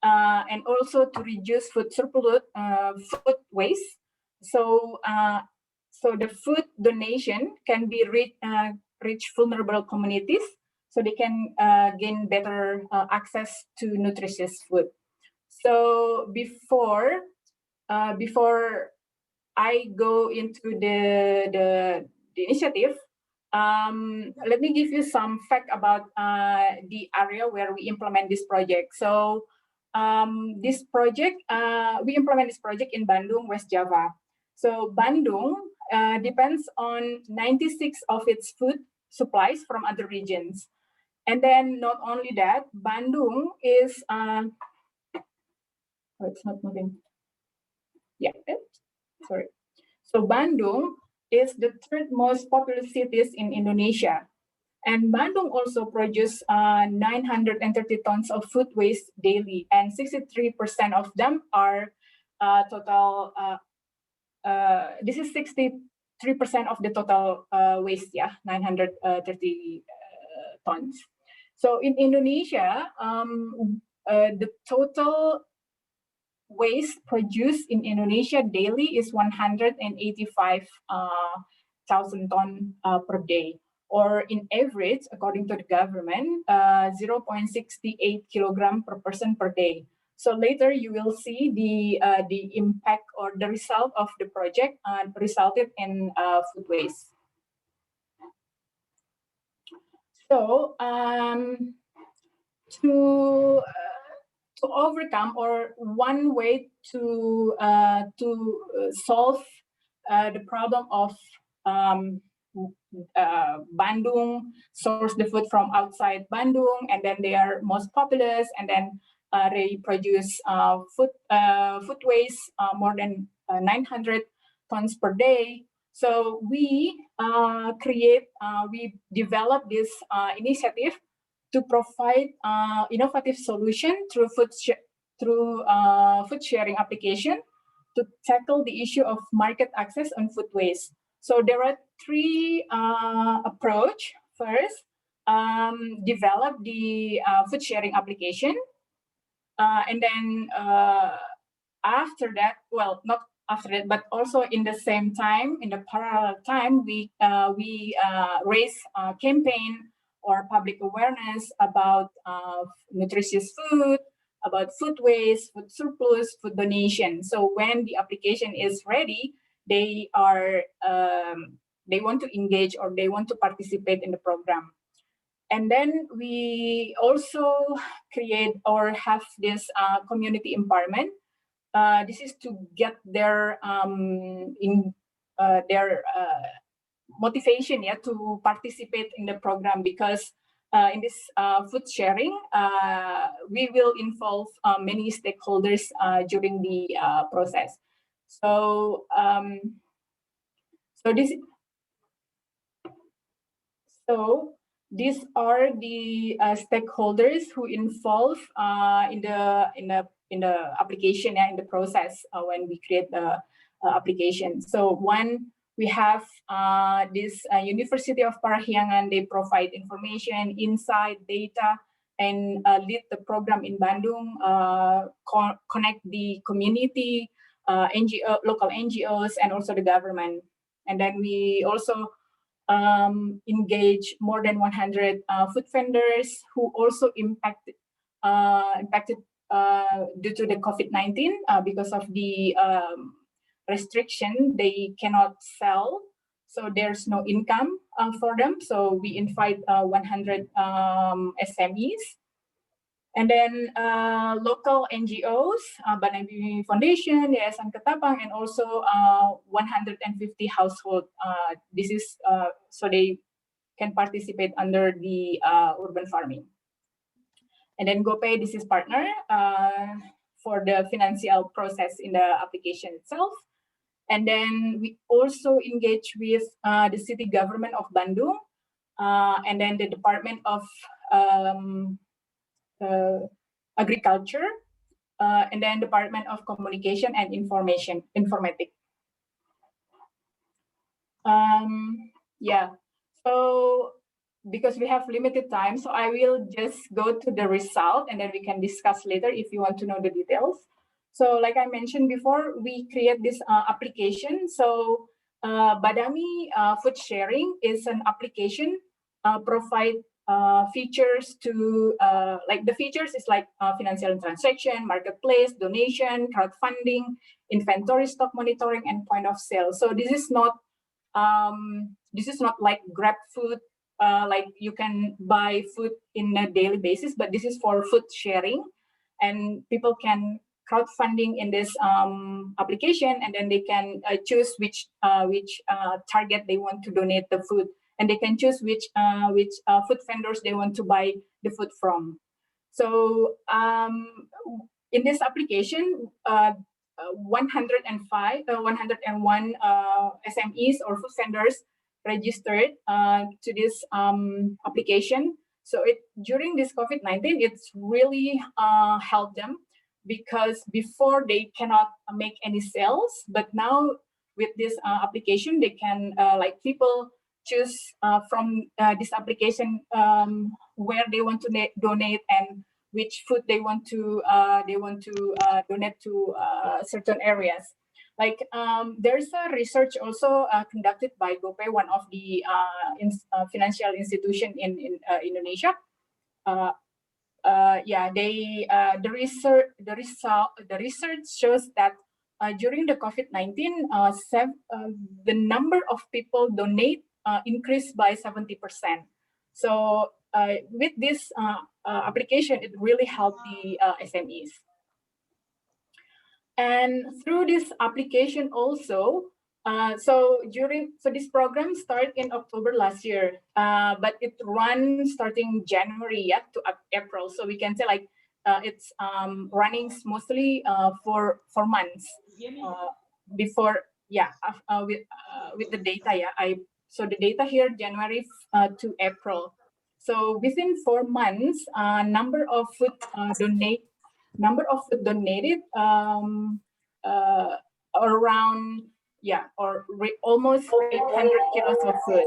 and also to reduce food surplus, food waste. So, so the food donation can be reach vulnerable communities, so they can gain better access to nutritious food. So before I go into the initiative, let me give you some fact about the area where we implement this project. So this project, we implement this project in Bandung, West Java. So Bandung depends on 96 of its food supplies from other regions. And then not only that, Bandung is, oh, it's not moving. Yeah, sorry. So Bandung is the third most populous cities in Indonesia. And Bandung also produces 930 tons of food waste daily, and 63% of them are total, this is 63% of the total waste, yeah, 930 tons. So in Indonesia, the total waste produced in Indonesia daily is 185,000 tons per day, or in average, according to the government, 0.68 kilogram per person per day. So later you will see the impact or the result of the project resulted in food waste. So to overcome, or one way to solve the problem of Bandung source the food from outside Bandung, and then they are most populous, and then they produce food waste more than 900 tons per day. So we develop this initiative to provide innovative solution through food sharing application to tackle the issue of market access on food waste. So there are three approach. First, develop the food sharing application, and then after that, well, not after that, but also in the same time, in the parallel time, we raise a campaign or public awareness about nutritious food, about food waste, food surplus, food donation. So when the application is ready, they want to engage, or they want to participate in the program. And then we also create or have this community empowerment. This is to get their motivation, yeah, to participate in the program, because in this food sharing, we will involve many stakeholders during the process. So these are the stakeholders who involve in the application and in the process when we create the application. So one, we have this University of Parahyangan. They provide information, insight, data, and lead the program in Bandung, connect the community, local NGOs, and also the government. And then we also engage more than 100 food vendors who also impacted due to the COVID-19 because of the restriction. They cannot sell, so there's no income for them. So we invite 100 SMEs. And then local NGOs, Banabi Foundation, Yayasan Ketapang, and also 150 households. This is so they can participate under the urban farming. And then GoPay, this is partner for the financial process in the application itself. And then we also engage with the city government of Bandung, and then the Department of Agriculture, and then Department of Communication and Informatics. Yeah, so because we have limited time, so I will just go to the result and then we can discuss later if you want to know the details. So like I mentioned before, we create this application. So Badami Food Sharing is an application provide features to, like the features is like financial transaction, marketplace, donation, crowdfunding, inventory, stock monitoring, and point of sale. So this is not like Grab food, like you can buy food in a daily basis, but this is for food sharing, and people can crowdfunding in this application, and then they can choose which target they want to donate the food, and they can choose which food vendors they want to buy the food from. So in this application, 101 SMEs or food vendors registered to this application. So during this COVID-19, it's really helped them, because before they cannot make any sales, but now with this application, they can like people choose from this application where they want to donate and which food they want to donate to certain areas. Like there's a research also conducted by GoPay, one of the financial institution in Indonesia. Yeah, the research shows that during the COVID-19, the number of people donate increased by 70%. So with this application, it really helped the SMEs. And through this application also, so this program started in October last year, but it runs starting January to April. So we can say like it's running smoothly for months before, with the data. So the data here January to April. So within 4 months, number of food donated around almost 800 kilos of food.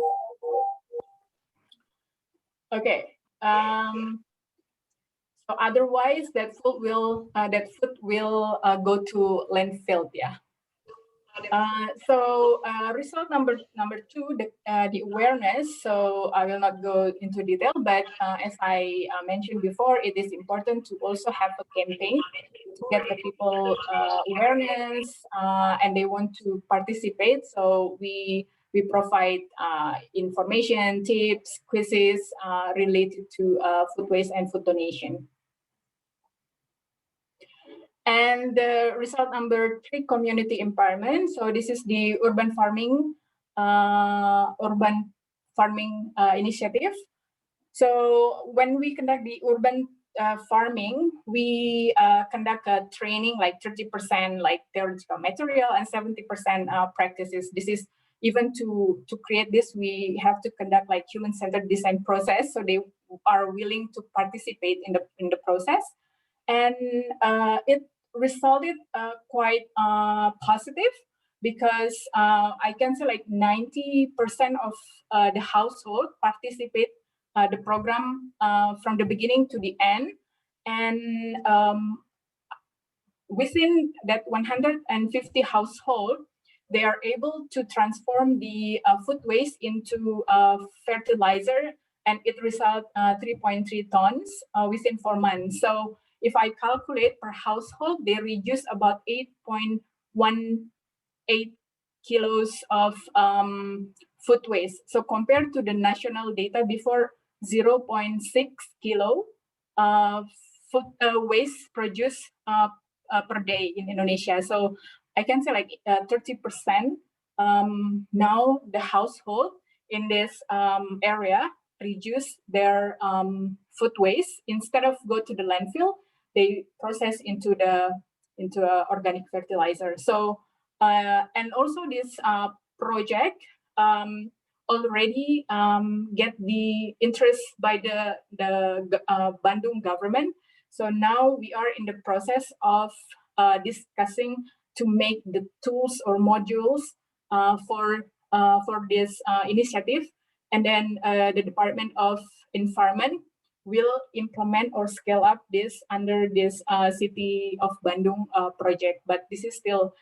Okay. So otherwise, that food will go to landfill. Yeah. So result number 2, the awareness. So I will not go into detail, but as I mentioned before, it is important to also have a campaign to get the people awareness, and they want to participate. So we provide information, tips, quizzes related to food waste and food donation. And the result number 3, community empowerment. So this is the urban farming initiative. So when we conduct the urban farming, we conduct a training like 30% like theoretical material and 70% practices. This is even to create this, we have to conduct like human-centered design process. So they are willing to participate in the process, and it resulted quite positive, because I can say like 90% of the household participate the program from the beginning to the end, and within that 150 household, they are able to transform the food waste into fertilizer, and it results 3.3 tons within 4 months. So if I calculate per household, they reduce about 8.18 kilos of food waste. So compared to the national data before, 0.6 kilo food waste produced per day in Indonesia. So I can say like 30% now the household in this area reduce their food waste. Instead of go to the landfill, they process into organic fertilizer. So And also this project already get the interest by the Bandung government. So now we are in the process of discussing to make the tools or modules for this initiative, and then the Department of Environment will implement or scale up this under this City of Bandung project. But this is still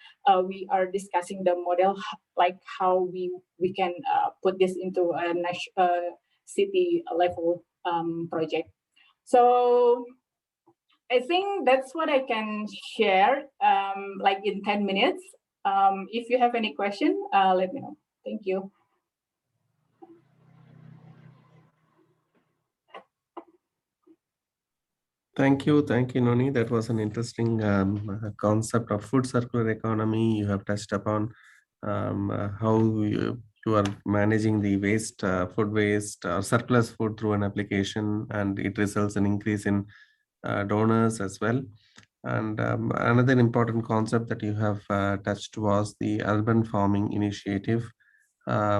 we are discussing the model, like how we can put this into a city level project. So I think that's what I can share, like in 10 minutes. If you have any question, let me know. Thank you. Thank you, Noni. That was an interesting concept of food circular economy. You have touched upon how you are managing the waste, food waste or surplus food through an application, and it results in increase in donors as well. And another important concept that you have touched was the urban farming initiative. As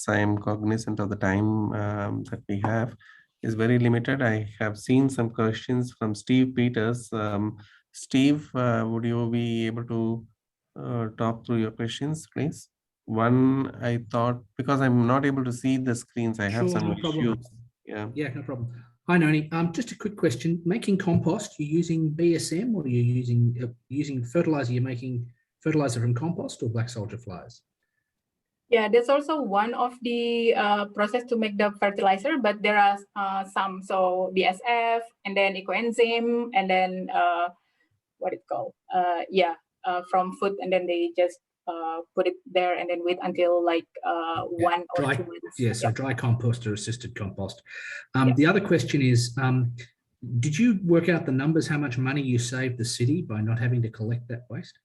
I am cognizant of the time that we have is very limited, I have seen some questions from Steve Peters. Steve, would you be able to talk through your questions, please? One, I thought, because I'm not able to see the screens, I have Sure, some no problem. issues. Yeah, no problem. Hi, Noni. Just a quick question. Making compost, you're using BSM or you're using fertilizer? You're making fertilizer from compost or black soldier flies? Yeah, that's also one of the process to make the fertilizer, but there are some, so BSF and then ecoenzyme and then what it's called, from food, and then they just put it there and then wait until like 1 or 2 months. Yeah, so dry compost or assisted compost. The other question is, did you work out the numbers, how much money you saved the city by not having to collect that waste?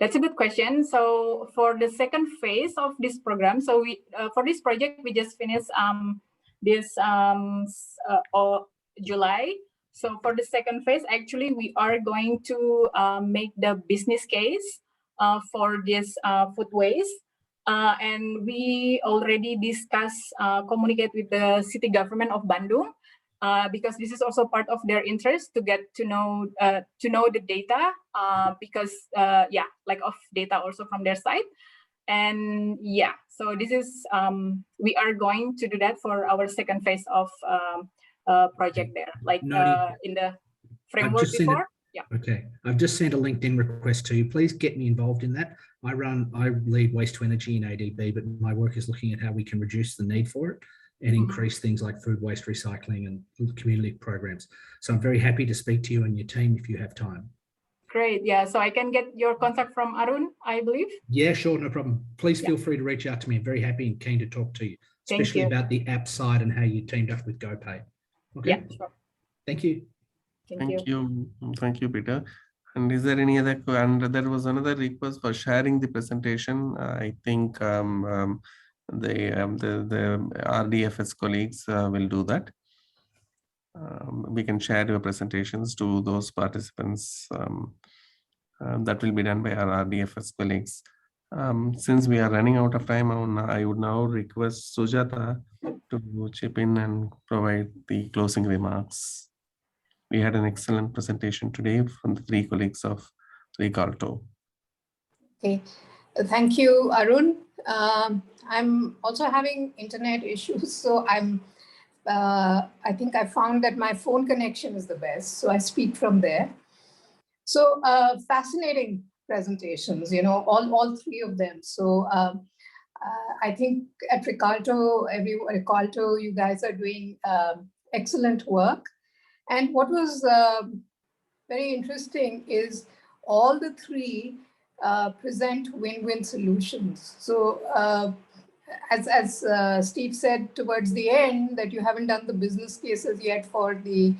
That's a good question. So for the second phase of this program, so we for this project we just finished this July. So for the second phase, actually we are going to make the business case for this food waste, and we already discussed, communicate with the city government of Bandung. Because this is also part of their interest to get to know the data, because lack of data also from their side, and so this is we are going to do that for our second phase of project there, like in the framework before. Okay, I've just sent a LinkedIn request to you. Please get me involved in that. I lead waste to energy in ADB, but my work is looking at how we can reduce the need for it and increase things like food waste recycling and community programs. So I'm very happy to speak to you and your team if you have time. Great, yeah. So I can get your contact from Arun, I believe? Yeah, sure, no problem. Please feel free to reach out to me. I'm very happy and keen to talk to you, especially about the app side and how you teamed up with GoPay. Okay? Yeah, sure. Thank you. Thank you, Peter. And is there any other, and there was another request for sharing the presentation. I think the RDFS colleagues will do that. We can share your presentations to those participants. That will be done by our RDFS colleagues. Since we are running out of time, I would now request Sujata to chip in and provide the closing remarks. We had an excellent presentation today from the 3 colleagues of Rikolto. Okay, thank you, Arun. I'm also having internet issues, so I think I found that my phone connection is the best, so I speak from there. So fascinating presentations, all 3 of them. So I think at Rikolto, you guys are doing excellent work. And what was very interesting is all the 3 present win-win solutions. So as Steve said towards the end, that you haven't done the business cases yet for the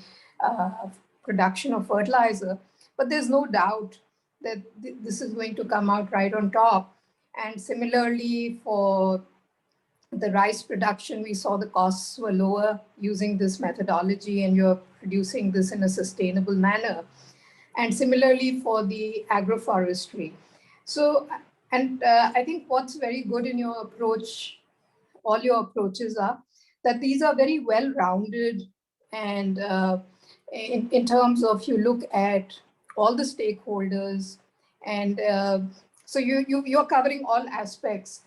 production of fertilizer, but there's no doubt that this is going to come out right on top. And similarly for the rice production, we saw the costs were lower using this methodology, and you're producing this in a sustainable manner. and similarly for the agroforestry. So, and I think what's very good in your approach, all your approaches are that these are very well-rounded, and in terms of you look at all the stakeholders, and so you're covering all aspects.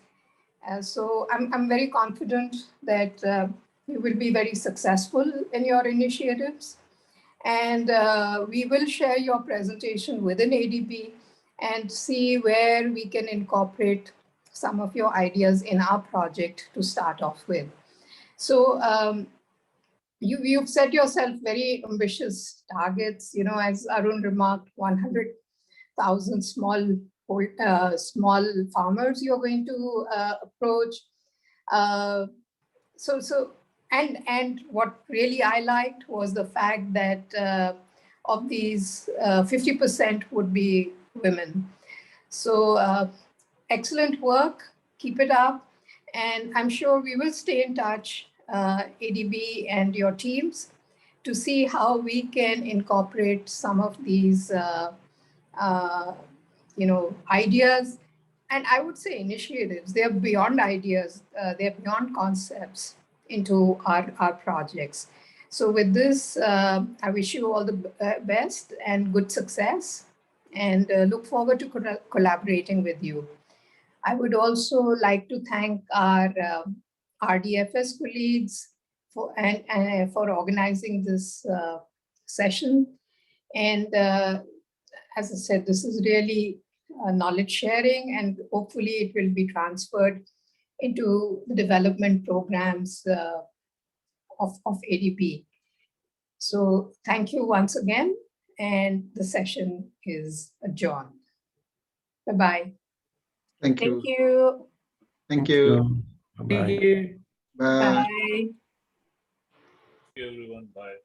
So I'm very confident that you will be very successful in your initiatives. And we will share your presentation within ADB and see where we can incorporate some of your ideas in our project to start off with. So you've set yourself very ambitious targets, you know, as Arun remarked, 100,000 small farmers you're going to approach. And what really I liked was the fact that of these 50% would be women. So excellent work, keep it up. And I'm sure we will stay in touch, ADB and your teams, to see how we can incorporate some of these ideas, and I would say initiatives. They're beyond ideas, they're beyond concepts into our projects. So with this, I wish you all the best and good success, and look forward to collaborating with you. I would also like to thank our RDFS colleagues for organizing this session. And as I said, this is really knowledge sharing, and hopefully it will be transferred into the development programs of ADB. So thank you once again, and the session is adjourned. Bye-bye. Thank you. Thank you. Thank you. Bye-bye. Bye. Bye. Thank you, everyone. Bye.